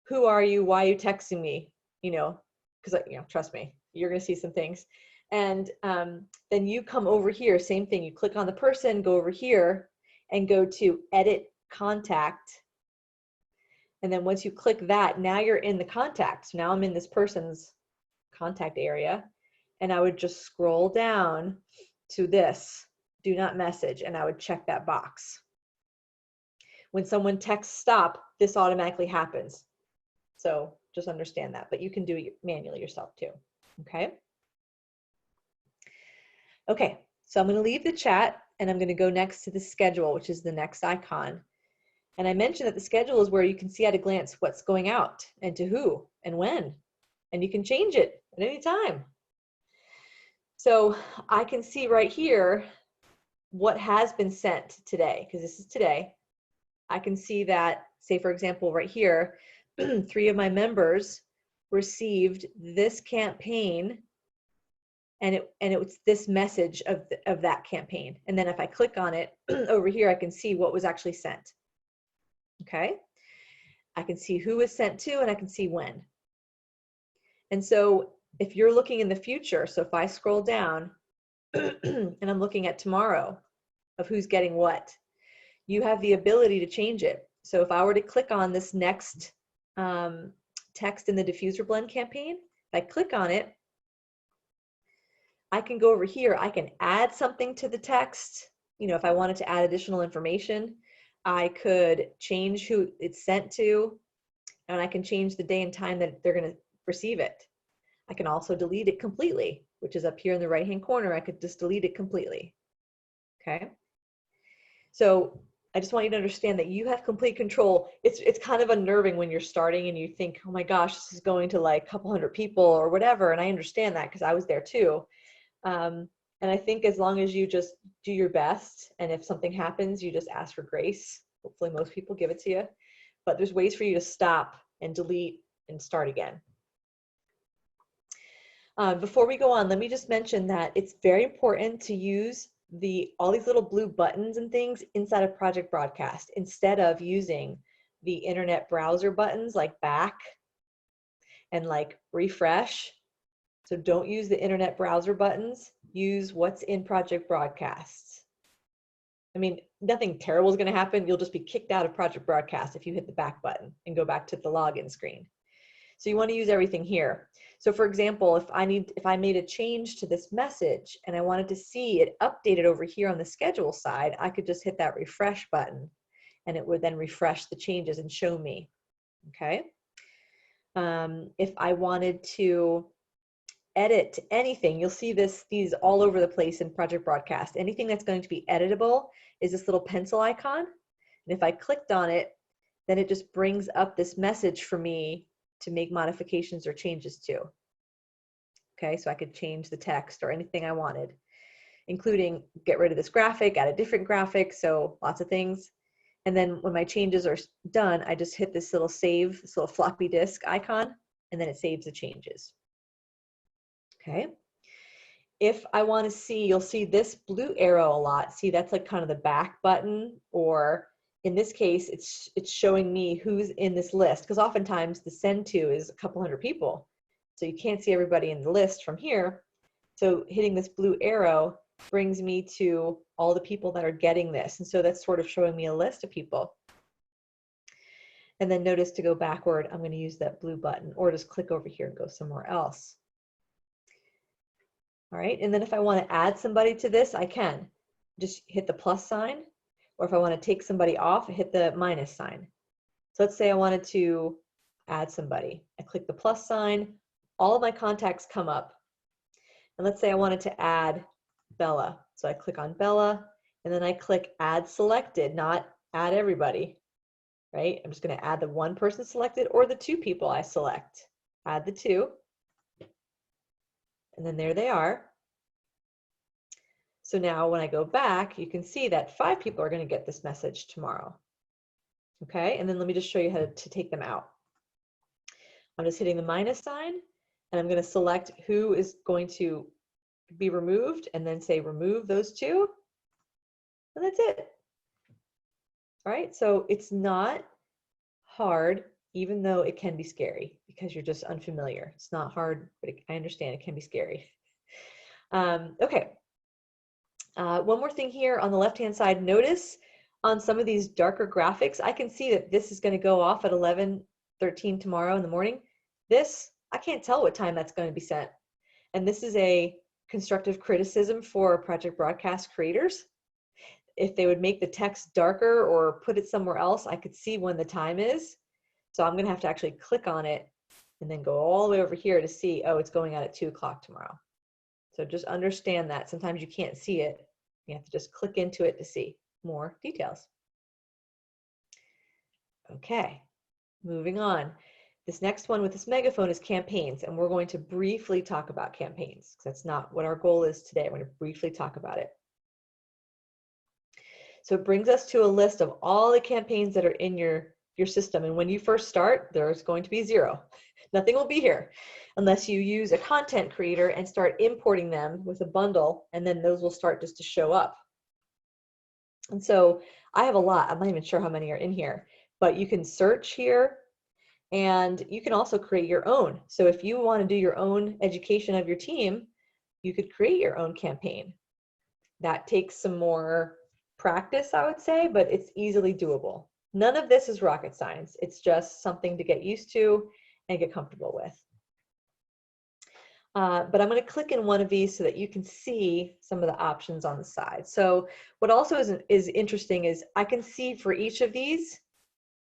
who are you? Why are you texting me? Because trust me, you're going to see some things. And then you come over here, same thing. You click on the person, go over here and go to edit contact. And then once you click that, now you're in the contacts. Now I'm in this person's contact area. And I would just scroll down to this, do not message, and I would check that box. When someone texts stop, this automatically happens. So just understand that, but you can do it manually yourself too, okay? Okay, so I'm gonna leave the chat and I'm gonna go next to the schedule, which is the next icon. And I mentioned that the schedule is where you can see at a glance what's going out and to who and when, and you can change it at any time. So I can see right here what has been sent today, because this is today. I can see that, say for example, right here, 3 of my members received this campaign, and it was this message of that campaign. And then if I click on it over here, I can see what was actually sent. Okay, I can see who was sent to, and I can see when. And so if you're looking in the future, so if I scroll down and I'm looking at tomorrow of who's getting what, you have the ability to change it. So if I were to click on this next text in the diffuser blend campaign, if I click on it, I can go over here, I can add something to the text. If I wanted to add additional information, I could change who it's sent to, and I can change the day and time that they're going to receive it. I can also delete it completely, which is up here in the right-hand corner. I could just delete it completely. Okay. So I just want you to understand that you have complete control. It's kind of unnerving when you're starting and you think, oh my gosh, this is going to like a couple hundred people or whatever. And I understand that because I was there too. And I think as long as you just do your best, and if something happens, you just ask for grace. Hopefully most people give it to you. But there's ways for you to stop and delete and start again. Before we go on, let me just mention that it's very important to use all these little blue buttons and things inside of Project Broadcast instead of using the internet browser buttons like back and like refresh. So don't use the internet browser buttons. Use what's in Project Broadcast. I mean, nothing terrible is going to happen. You'll just be kicked out of Project Broadcast if you hit the back button and go back to the login screen. So you want to use everything here. So for example, if I made a change to this message and I wanted to see it updated over here on the schedule side, I could just hit that refresh button and it would then refresh the changes and show me. Okay. If I wanted to edit anything, you'll see these all over the place in Project Broadcast. Anything that's going to be editable is this little pencil icon. And if I clicked on it, then it just brings up this message for me to make modifications or changes to. Okay, so I could change the text or anything I wanted, including get rid of this graphic, add a different graphic, so lots of things. And then when my changes are done, I just hit this little save, this little floppy disk icon, and then it saves the changes. Okay. If I want to see, you'll see this blue arrow a lot. See, that's like kind of the back button, or in this case, it's showing me who's in this list, because oftentimes the send to is a couple hundred people. So you can't see everybody in the list from here. So hitting this blue arrow brings me to all the people that are getting this. And so that's sort of showing me a list of people. And then notice to go backward, I'm going to use that blue button, or just click over here and go somewhere else. All right, and then if I want to add somebody to this, I can. Just hit the plus sign, or if I want to take somebody off, I hit the minus sign. So let's say I wanted to add somebody. I click the plus sign, all of my contacts come up. And let's say I wanted to add Bella. So I click on Bella, and then I click add selected, not add everybody, right? I'm just going to add the one person selected or the two people I select. Add the two. And then there they are. So now when I go back, you can see that 5 people are going to get this message tomorrow. Okay, and then let me just show you how to take them out. I'm just hitting the minus sign, and I'm going to select who is going to be removed, and then say remove those 2, and that's it. All right, so it's not hard, even though it can be scary because you're just unfamiliar. It's not hard, but I understand it can be scary. Okay. One more thing here on the left-hand side, notice on some of these darker graphics, I can see that this is going to go off at 11:13 tomorrow in the morning. This, I can't tell what time that's going to be sent. And this is a constructive criticism for Project Broadcast creators. If they would make the text darker or put it somewhere else, I could see when the time is. So I'm going to have to actually click on it and then go all the way over here to see, oh, it's going out at 2 o'clock tomorrow. So just understand that sometimes you can't see it. You have to just click into it to see more details. Okay, moving on. This next one with this megaphone is campaigns, and we're going to briefly talk about campaigns because that's not what our goal is today. We're going to briefly talk about it. So it brings us to a list of all the campaigns that are in your system. And when you first start, there's going to be 0. Nothing will be here unless you use a content creator and start importing them with a bundle, and then those will start just to show up. And so I have a lot. I'm not even sure how many are in here, but you can search here, and you can also create your own. So if you want to do your own education of your team, you could create your own campaign. That takes some more practice, I would say, but it's easily doable. None of this is rocket science. It's just something to get used to and get comfortable with. But I'm going to click in one of these so that you can see some of the options on the side. So what also is interesting is I can see for each of these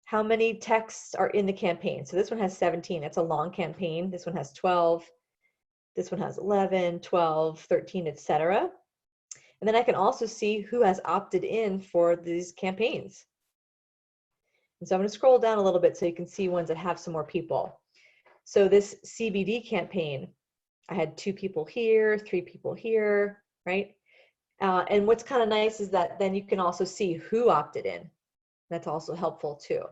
how many texts are in the campaign. So this one has 17. It's a long campaign. This one has 12. This one has 11, 12, 13, etc. And then I can also see who has opted in for these campaigns. And so I'm going to scroll down a little bit so you can see ones that have some more people. So this CBD campaign, I had 2 people here, 3 people here, right? And what's kind of nice is that then you can also see who opted in. That's also helpful too.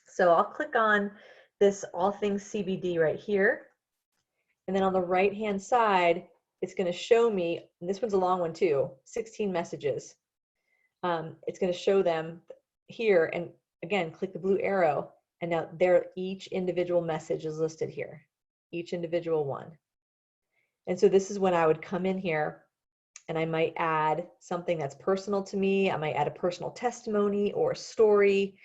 So I'll click on this all things CBD right here. And then on the right-hand side, it's going to show me, and this one's a long one too, 16 messages. It's going to show them here, and again, click the blue arrow, and now each individual message is listed here, each individual one. And so this is when I would come in here and I might add something that's personal to me. I might add a personal testimony or a story,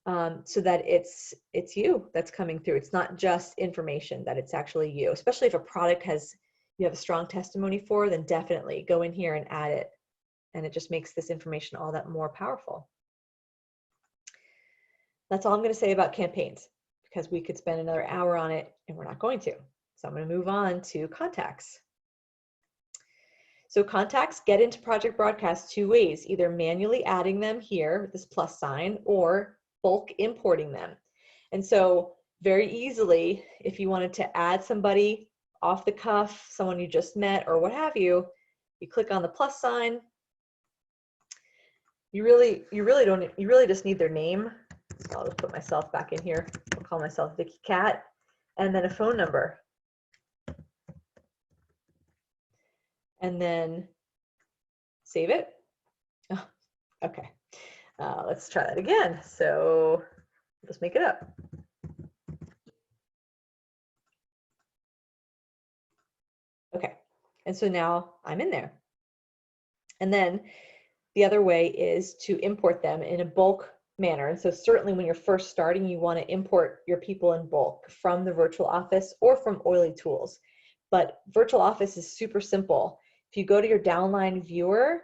so that it's you that's coming through. It's not just information, that it's actually you. Especially if a product you have a strong testimony for, then definitely go in here and add it. And it just makes this information all that more powerful. That's all I'm going to say about campaigns, because we could spend another hour on it and we're not going to. So I'm going to move on to contacts. So contacts get into Project Broadcast 2 ways, either manually adding them here with this plus sign or bulk importing them. And so very easily, if you wanted to add somebody off the cuff, someone you just met or what have you, you click on the plus sign. You really just need their name. So I'll just put myself back in here. I'll call myself Vickie Cat, and then a phone number. And then save it. Oh, okay. Let's try that again. So let's make it up. Okay. And so now I'm in there. And then the other way is to import them in a bulk manner. And so certainly when you're first starting, you want to import your people in bulk from the virtual office or from Oily Tools. But virtual office is super simple. If you go to your downline viewer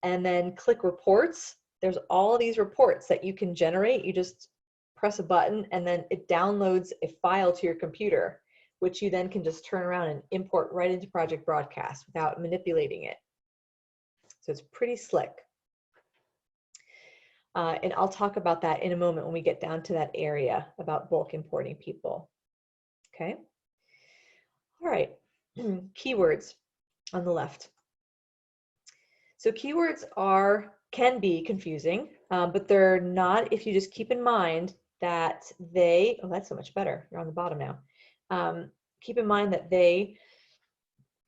and then click reports, there's all these reports that you can generate. You just press a button and then it downloads a file to your computer, which you then can just turn around and import right into Project Broadcast without manipulating it. So it's pretty slick. And I'll talk about that in a moment when we get down to that area about bulk importing people. Okay. All right. Keywords on the left. So keywords can be confusing, but they're not if you just keep in mind that oh, that's so much better. You're on the bottom now. Keep in mind that they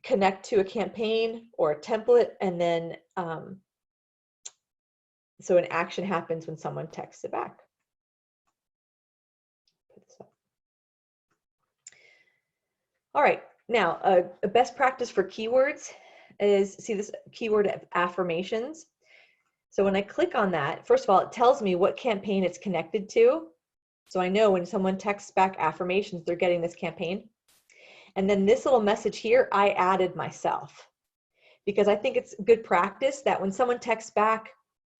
connect to a campaign or a template, and then so an action happens when someone texts it back. Put this up. All right, now a best practice for keywords is, see this keyword of affirmations. So when I click on that, first of all, it tells me what campaign it's connected to. So I know when someone texts back affirmations, they're getting this campaign. And then this little message here, I added myself, because I think it's good practice that when someone texts back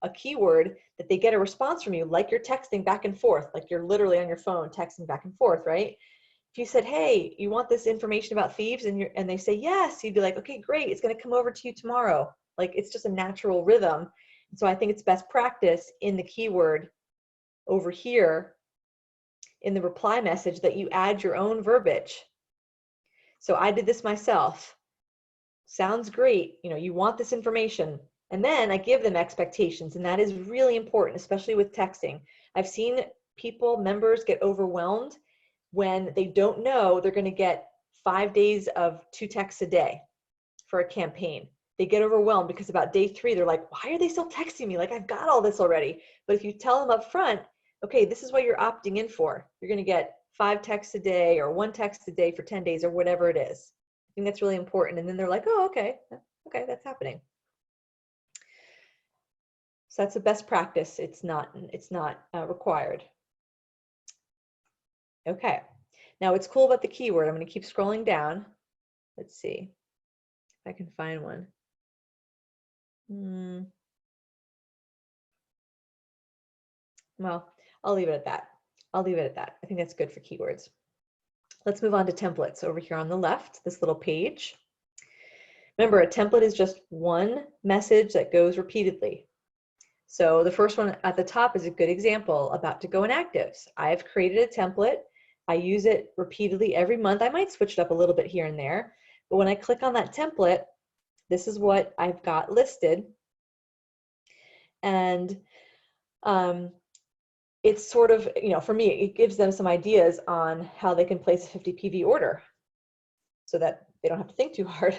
a keyword, that they get a response from you, like you're texting back and forth, like you're literally on your phone texting back and forth, right? If you said, hey, you want this information about thieves, and they say yes, you'd be like, okay, great, it's going to come over to you tomorrow. Like, it's just a natural rhythm. So I think it's best practice in the keyword over here in the reply message that you add your own verbiage. So I did this myself. Sounds great. You know, you want this information. And then I give them expectations. And that is really important, especially with texting. I've seen members get overwhelmed when they don't know they're going to get 5 days of 2 texts a day for a campaign. They get overwhelmed because about day 3, they're like, why are they still texting me? Like, I've got all this already. But if you tell them up front, okay, this is what you're opting in for. You're going to get 5 texts a day or 1 text a day for 10 days or whatever it is. I think that's really important. And then they're like, oh, okay, that's happening. So that's the best practice. It's not required. Okay. Now what's cool about the keyword, I'm going to keep scrolling down. Let's see if I can find one. Well, I'll leave it at that. I think that's good for keywords. Let's move on to templates over here on the left, this little page. Remember, a template is just one message that goes repeatedly. So the first one at the top is a good example, about to go inactives. I've created a template. I use it repeatedly every month. I might switch it up a little bit here and there, but when I click on that template, this is what I've got listed. And it's sort of, for me, it gives them some ideas on how they can place a 50 PV order so that they don't have to think too hard.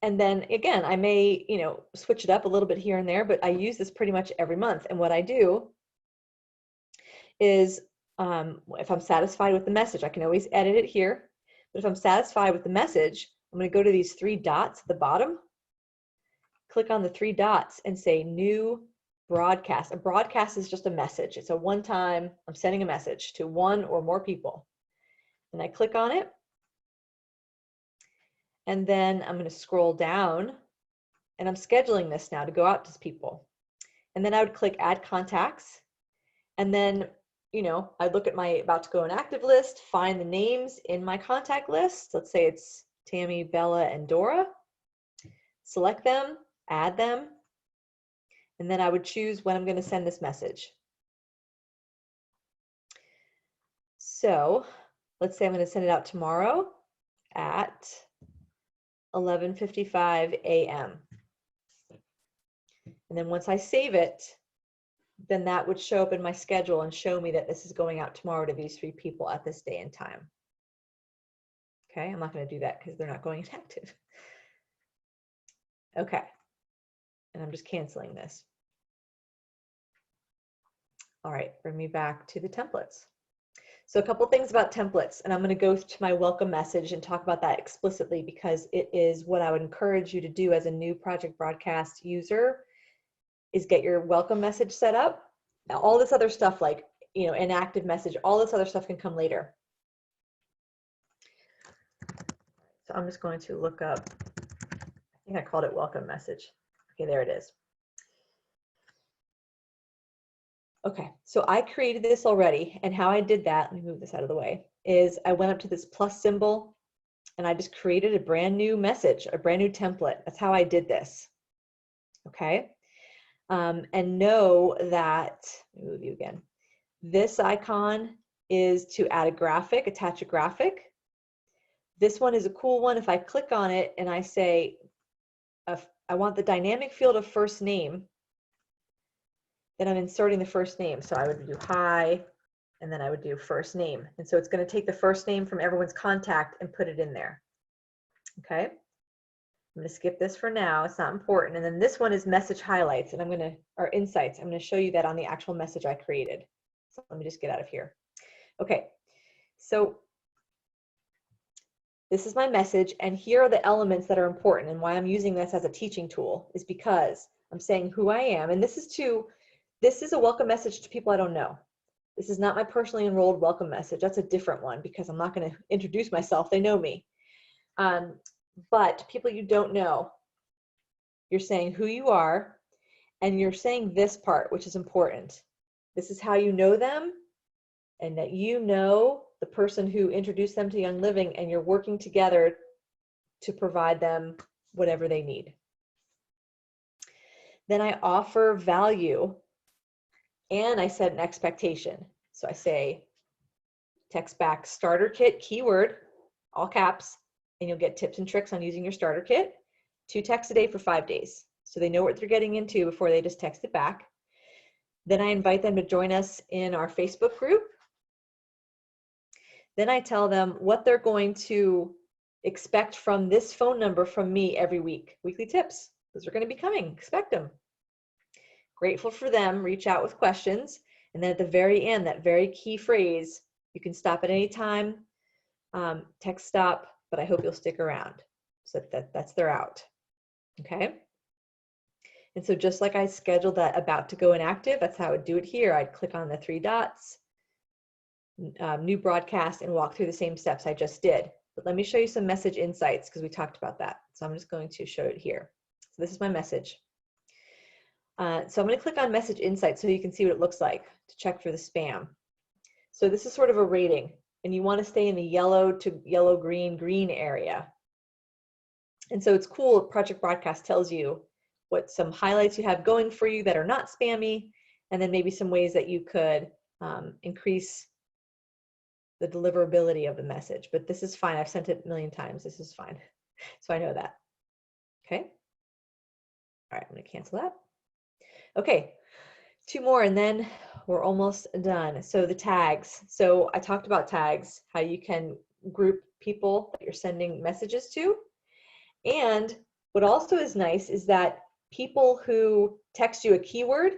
And then again, I may, switch it up a little bit here and there, but I use this pretty much every month. And what I do is, if I'm satisfied with the message, I can always edit it here. But if I'm satisfied with the message, I'm going to go to these 3 dots at the bottom, click on the 3 dots and say new broadcast. A broadcast is just a message. It's a one-time, I'm sending a message to 1 or more people. And I click on it. And then I'm going to scroll down, and I'm scheduling this now to go out to people. And then I would click add contacts. And then, I look at my about to go inactive list, find the names in my contact list. Let's say it's Tammy, Bella, and Dora. Select them, add them. And then I would choose when I'm going to send this message. So let's say I'm going to send it out tomorrow at 11:55 a.m. And then once I save it, then that would show up in my schedule and show me that this is going out tomorrow to these 3 people at this day and time. Okay, I'm not going to do that because they're not going inactive. Okay, and I'm just canceling this. All right, bring me back to the templates. So a couple things about templates, and I'm going to go to my welcome message and talk about that explicitly because it is what I would encourage you to do as a new Project Broadcast user, is get your welcome message set up. Now, all this other stuff like, inactive message, all this other stuff can come later. So I'm just going to look up, I think I called it welcome message. Okay, there it is. Okay, so I created this already, and how I did that, let me move this out of the way, is I went up to this plus symbol and I just created a brand new message, a brand new template. That's how I did this. Okay. And know that, let me move you again. This icon is to add a graphic, attach a graphic. This one is a cool one. If I click on it and I say, I want the dynamic field of first name, then I'm inserting the first name. So I would do hi, and then I would do first name. And so it's going to take the first name from everyone's contact and put it in there. Okay. I'm going to skip this for now. It's not important. And then this one is message highlights, and or insights. I'm going to show you that on the actual message I created. So let me just get out of here. Okay. So this is my message, and here are the elements that are important, and why I'm using this as a teaching tool is because I'm saying who I am, and this is a welcome message to people I don't know. This is not my personally enrolled welcome message. That's a different one because I'm not going to introduce myself. They know me. But people you don't know, you're saying who you are, and you're saying this part, which is important. This is how you know them, and that you know the person who introduced them to Young Living, and you're working together to provide them whatever they need. Then I offer value, and I set an expectation. So I say, text back starter kit keyword, all caps, and you'll get tips and tricks on using your starter kit. 2 texts a day for 5 days. So they know what they're getting into before they just text it back. Then I invite them to join us in our Facebook group. Then I tell them what they're going to expect from this phone number from me every week. Weekly tips. Those are going to be coming. Expect them. Grateful for them. Reach out with questions. And then at the very end, that very key phrase, you can stop at any time. Text stop, but I hope you'll stick around. So that's their out. Okay. And so just like I scheduled that about to go inactive, that's how I would do it here. I'd click on the 3 dots, new broadcast, and walk through the same steps I just did. But let me show you some message insights because we talked about that. So I'm just going to show it here. So this is my message. So I'm going to click on message insights so you can see what it looks like to check for the spam. So this is sort of a rating, and you want to stay in the yellow to yellow, green area. And so it's cool. Project Broadcast tells you what some highlights you have going for you that are not spammy, and then maybe some ways that you could increase the deliverability of the message. But this is fine. I've sent it a million times. This is fine. So I know that. Okay. All right, I'm going to cancel that. Okay, 2 more and then we're almost done. So the tags. So I talked about tags, how you can group people that you're sending messages to. And what also is nice is that people who text you a keyword,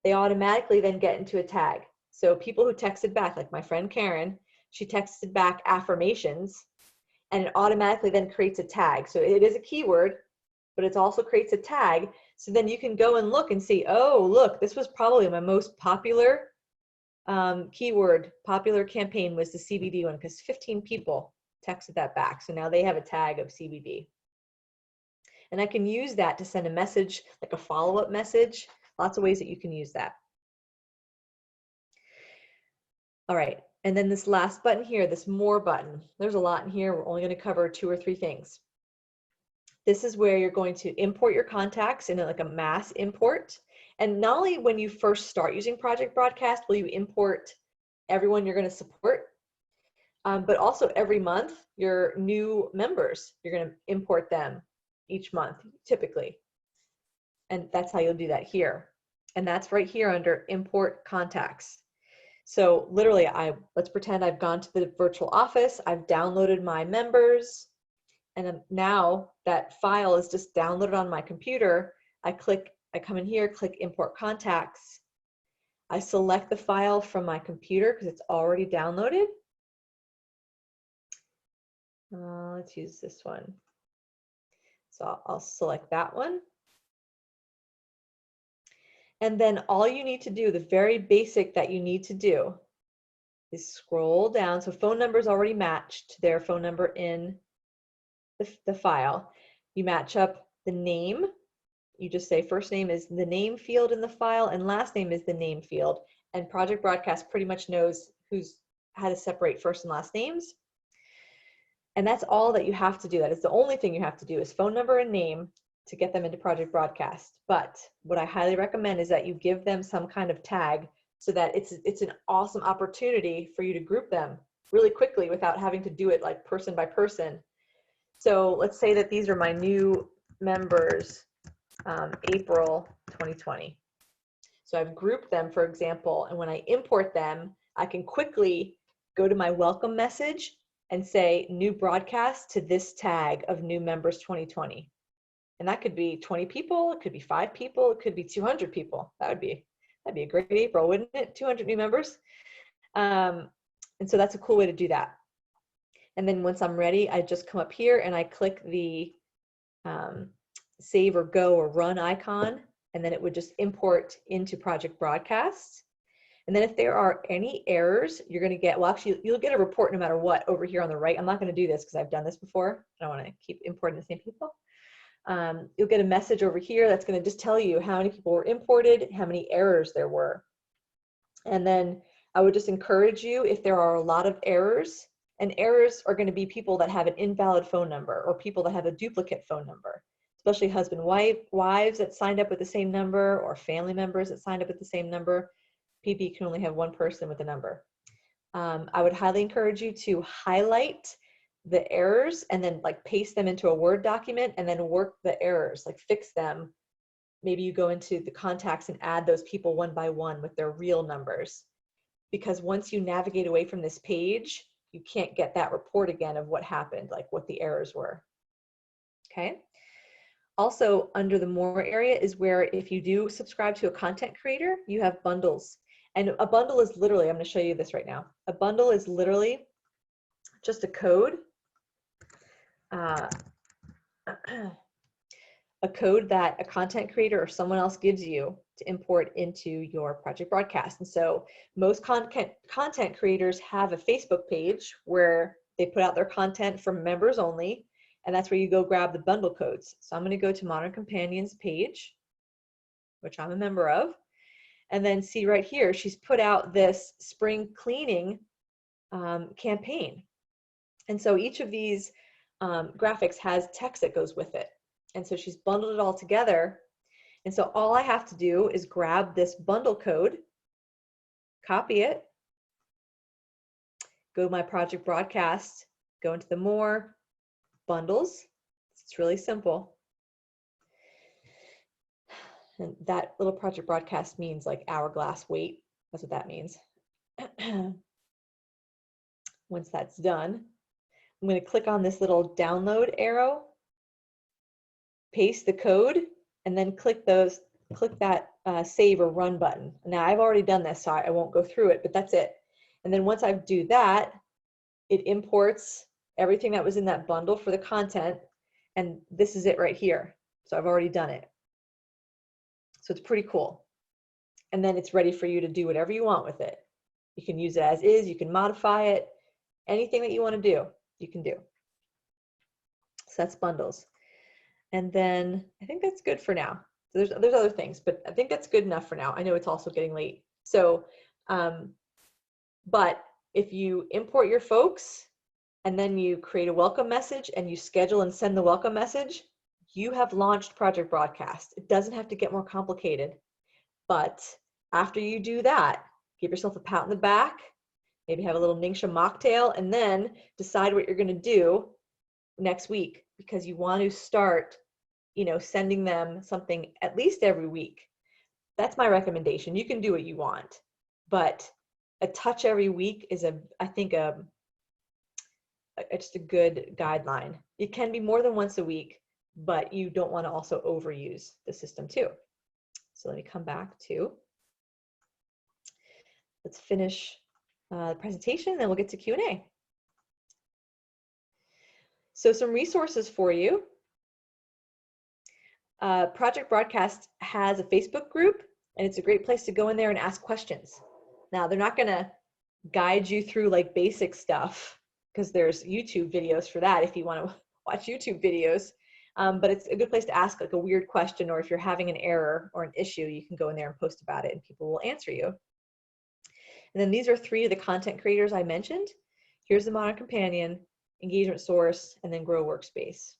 they automatically then get into a tag. So people who texted back, like my friend Karen, she texted back affirmations, and it automatically then creates a tag. So it is a keyword, but it also creates a tag. So then you can go and look and see, oh, look, this was probably my most popular keyword, popular campaign was the CBD one, because 15 people texted that back. So now they have a tag of CBD. And I can use that to send a message, like a follow-up message. Lots of ways that you can use that. All right, and then this last button here, this more button. There's a lot in here. We're only going to cover 2 or 3 things. This is where you're going to import your contacts in like a mass import. And not only when you first start using Project Broadcast will you import everyone you're going to support, but also every month, your new members, you're going to import them each month, typically. And that's how you'll do that here. And that's right here under Import Contacts. So literally, let's pretend I've gone to the virtual office, I've downloaded my members, and now that file is just downloaded on my computer. I come in here, click Import Contacts. I select the file from my computer because it's already downloaded. Let's use this one. So I'll select that one. And then all you need to do, the very basic that you need to do, is scroll down. So phone number is already matched to their phone number in the file. You match up the name. You just say first name is the name field in the file and last name is the name field. And Project Broadcast pretty much knows how to separate first and last names. And that's all that you have to do. That is the only thing you have to do is phone number and name to get them into Project Broadcast. But what I highly recommend is that you give them some kind of tag so that it's an awesome opportunity for you to group them really quickly without having to do it like person by person. So let's say that these are my new members, April 2020. So I've grouped them, for example, and when I import them, I can quickly go to my welcome message and say new broadcast to this tag of new members 2020. And that could be 20 people, it could be 5 people, it could be 200 people. That'd be a great April, wouldn't it? 200 new members. And so that's a cool way to do that. And then once I'm ready, I just come up here and I click the save or go or run icon, and then it would just import into Project Broadcast. And then if there are any errors, you're going to get, well, actually, you'll get a report no matter what over here on the right. I'm not going to do this because I've done this before. I don't want to keep importing the same people. You'll get a message over here that's going to just tell you how many people were imported, how many errors there were. And then I would just encourage you, if there are a lot of errors, and errors are going to be people that have an invalid phone number or people that have a duplicate phone number, especially husband, wives that signed up with the same number or family members that signed up with the same number. PB can only have one person with a number. I would highly encourage you to highlight the errors and then like paste them into a Word document and then work the errors, like fix them. Maybe you go into the contacts and add those people one by one with their real numbers. Because once you navigate away from this page, you can't get that report again of what happened, like what the errors were. Okay. Also, under the more area is where if you do subscribe to a content creator, you have bundles. And a bundle is literally, I'm going to show you this right now. A bundle is literally just a code, a code that a content creator or someone else gives you to import into your Project Broadcast. And so most content creators have a Facebook page where they put out their content for members only. And that's where you go grab the bundle codes. So I'm going to go to Modern Companions page, which I'm a member of. And then see right here, she's put out this spring cleaning campaign. And so each of these graphics has text that goes with it. And so she's bundled it all together. And so all I have to do is grab this bundle code, copy it, go to my Project Broadcast, go into the more, bundles. It's really simple. And that little Project Broadcast means like hourglass wait. That's what that means. Once that's done, I'm going to click on this little download arrow, paste the code, and then click that save or run button. Now I've already done this, so I won't go through it, but that's it. And then once I do that, it imports everything that was in that bundle for the content, and this is it right here. So I've already done it. So it's pretty cool. And then it's ready for you to do whatever you want with it. You can use it as is, you can modify it, anything that you want to do, you can do. So that's bundles. And then I think that's good for now. So there's other things, but I think that's good enough for now. I know it's also getting late. So, but if you import your folks and then you create a welcome message and you schedule and send the welcome message, you have launched Project Broadcast. It doesn't have to get more complicated, but after you do that, give yourself a pat on the back, maybe have a little Ningxia mocktail, and then decide what you're going to do next week, because you want to start, sending them something at least every week. That's my recommendation. You can do what you want, but a touch every week is I think just a good guideline. It can be more than once a week, but you don't want to also overuse the system too. So let me come back to, let's finish the presentation, and then we'll get to Q&A. So some resources for you. Project Broadcast has a Facebook group, and it's a great place to go in there and ask questions. Now, they're not going to guide you through like basic stuff, because there's YouTube videos for that if you want to watch YouTube videos. But it's a good place to ask like a weird question, or if you're having an error or an issue, you can go in there and post about it and people will answer you. And then these are 3 of the content creators I mentioned. Here's the Modern Companion, engagement source, and then grow workspace.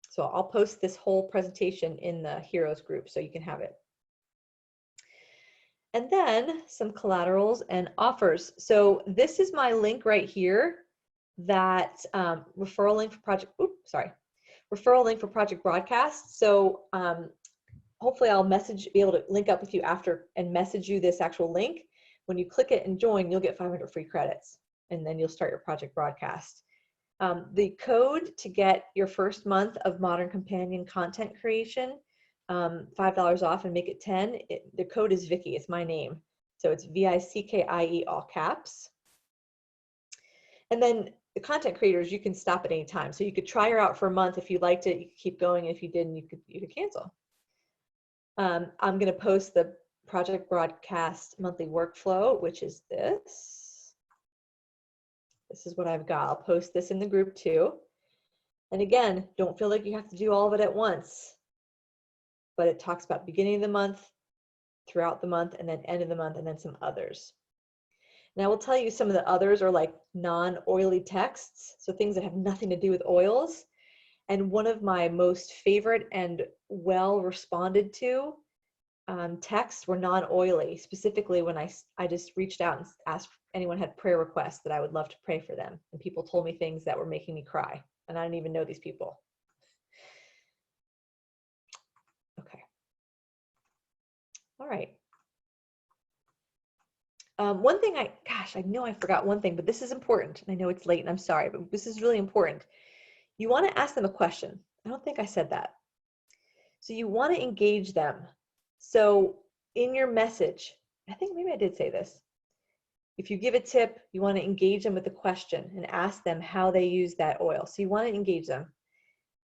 So I'll post this whole presentation in the Heroes group so you can have it. And then some collaterals and offers. So this is my link right here, that referral link for Project Broadcast. So hopefully I'll be able to link up with you after and message you this actual link. When you click it and join, you'll get 500 free credits, and then you'll start your Project Broadcast. The code to get your first month of Modern Companion content creation, $5 off and make it 10. The code is Vickie. It's my name. So it's VICKIE, all caps. And then the content creators, you can stop at any time. So you could try her out for a month. If you liked it, you could keep going. If you didn't, you could cancel. I'm going to post the Project Broadcast monthly workflow, which is this. This is what I've got. I'll post this in the group too. And again, don't feel like you have to do all of it at once, but it talks about beginning of the month, throughout the month, and then end of the month, and then some others. Now I will tell you some of the others are like non-oily texts, so things that have nothing to do with oils. And one of my most favorite and well responded to texts were non-oily, specifically when I just reached out and asked if anyone had prayer requests that I would love to pray for them. And people told me things that were making me cry, and I didn't even know these people. Okay. All right. One thing I know I forgot one thing, but this is important. And I know it's late and I'm sorry, but this is really important. You want to ask them a question. I don't think I said that. So you want to engage them. So in your message, I think maybe I did say this. If you give a tip, you want to engage them with a question and ask them how they use that oil. So you want to engage them.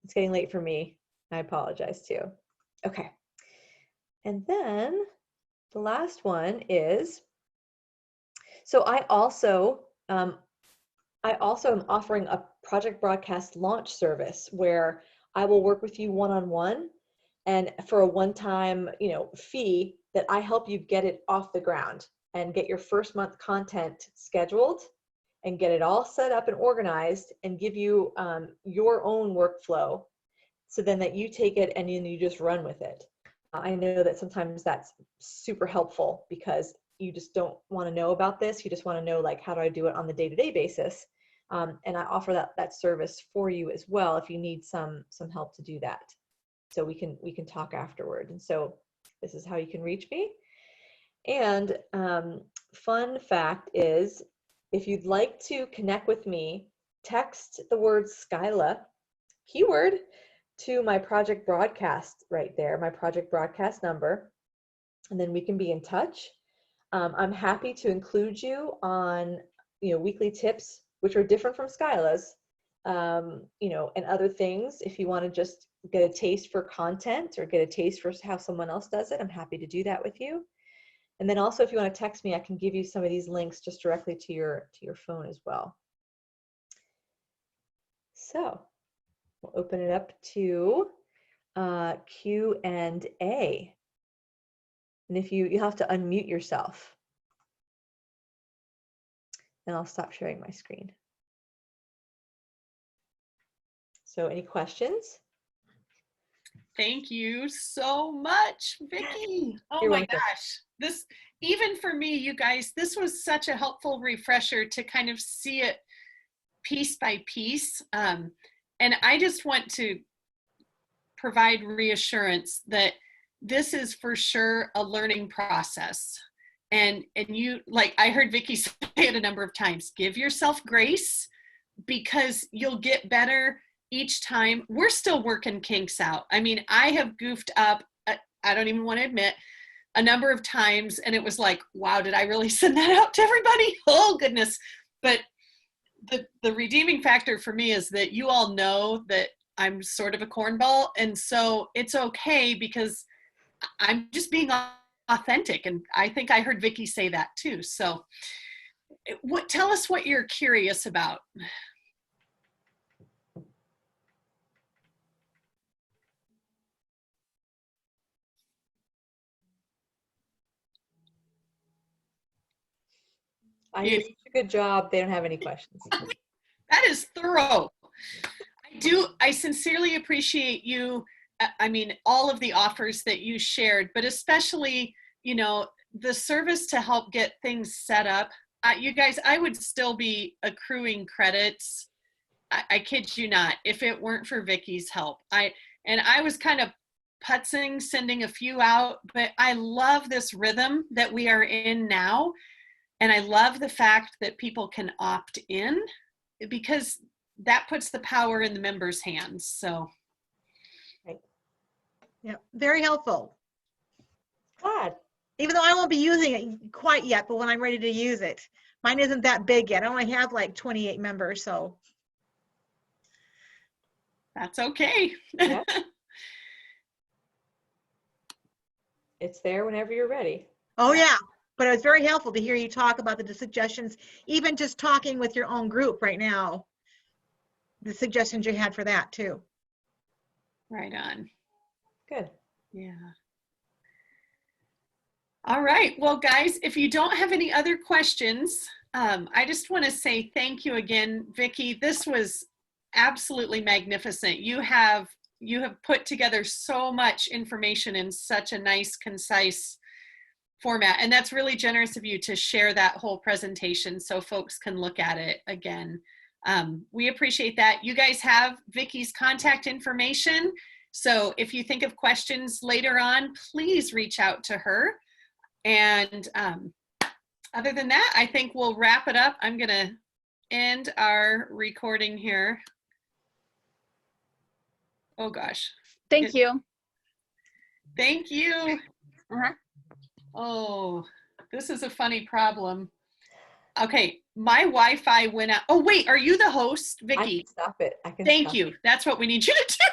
It's getting late for me. I apologize too. Okay. And then the last one is, so I also am offering a Project Broadcast launch service where I will work with you one-on-one, and for a one-time, fee that I help you get it off the ground and get your first month content scheduled and get it all set up and organized and give you your own workflow, so then that you take it and then you just run with it. I know that sometimes that's super helpful because you just don't want to know about this. You just want to know, like, how do I do it on the day-to-day basis? And I offer that service for you as well if you need some help to do that. So we can talk afterward. And so this is how you can reach me. And fun fact is, if you'd like to connect with me, text the word Skyla, keyword, to my Project Broadcast right there, my Project Broadcast number, and then we can be in touch. I'm happy to include you on, weekly tips, which are different from Skyla's, and other things. If you want to just get a taste for content or get a taste for how someone else does it, I'm happy to do that with you. And then also, if you want to text me, I can give you some of these links just directly to your phone as well. So we'll open it up to Q&A. And if you have to unmute yourself. And I'll stop sharing my screen. So any questions? Thank you so much, Vickie. Oh You're my welcome. gosh. This, even for me, you guys, this was such a helpful refresher to kind of see it piece by piece. And I just want to provide reassurance that this is for sure a learning process. And you, like I heard Vickie say it a number of times, give yourself grace, because you'll get better each time. We're still working kinks out. I mean, I have goofed up, I don't even want to admit, a number of times, and it was like, wow, did I really send that out to everybody? Oh goodness. But the redeeming factor for me is that you all know that I'm sort of a cornball, and so it's okay because I'm just being authentic. And I think I heard Vickie say that too. So tell us what you're curious about. I did such a good job. They don't have any questions. That is thorough. I sincerely appreciate you. I mean, all of the offers that you shared, but especially, the service to help get things set up. You guys, I would still be accruing credits. I kid you not, if it weren't for Vickie's help. I was kind of putzing, sending a few out, but I love this rhythm that we are in now. And I love the fact that people can opt in, because that puts the power in the members' hands. So. Right. Yeah, very helpful. Glad. Even though I won't be using it quite yet, but when I'm ready to use it. Mine isn't that big yet. I only have like 28 members, so. That's okay. Yep. It's there whenever you're ready. Oh yeah, but it was very helpful to hear you talk about the suggestions, even just talking with your own group right now. The suggestions you had for that too. Right on. Good. Yeah. All right. Well, guys, if you don't have any other questions, I just want to say thank you again, Vickie. This was absolutely magnificent. You have put together so much information in such a nice, concise format, and that's really generous of you to share that whole presentation so folks can look at it again. We appreciate that. You guys have Vickie's contact information, so if you think of questions later on, please reach out to her. And other than that, I think we'll wrap it up. I'm going to end our recording here. Oh gosh. Thank you. Thank you. Oh, this is a funny problem. Okay, my Wi-Fi went out. Oh wait, are you the host, I Vickie? can stop it. Thank you. That's what we need you to do.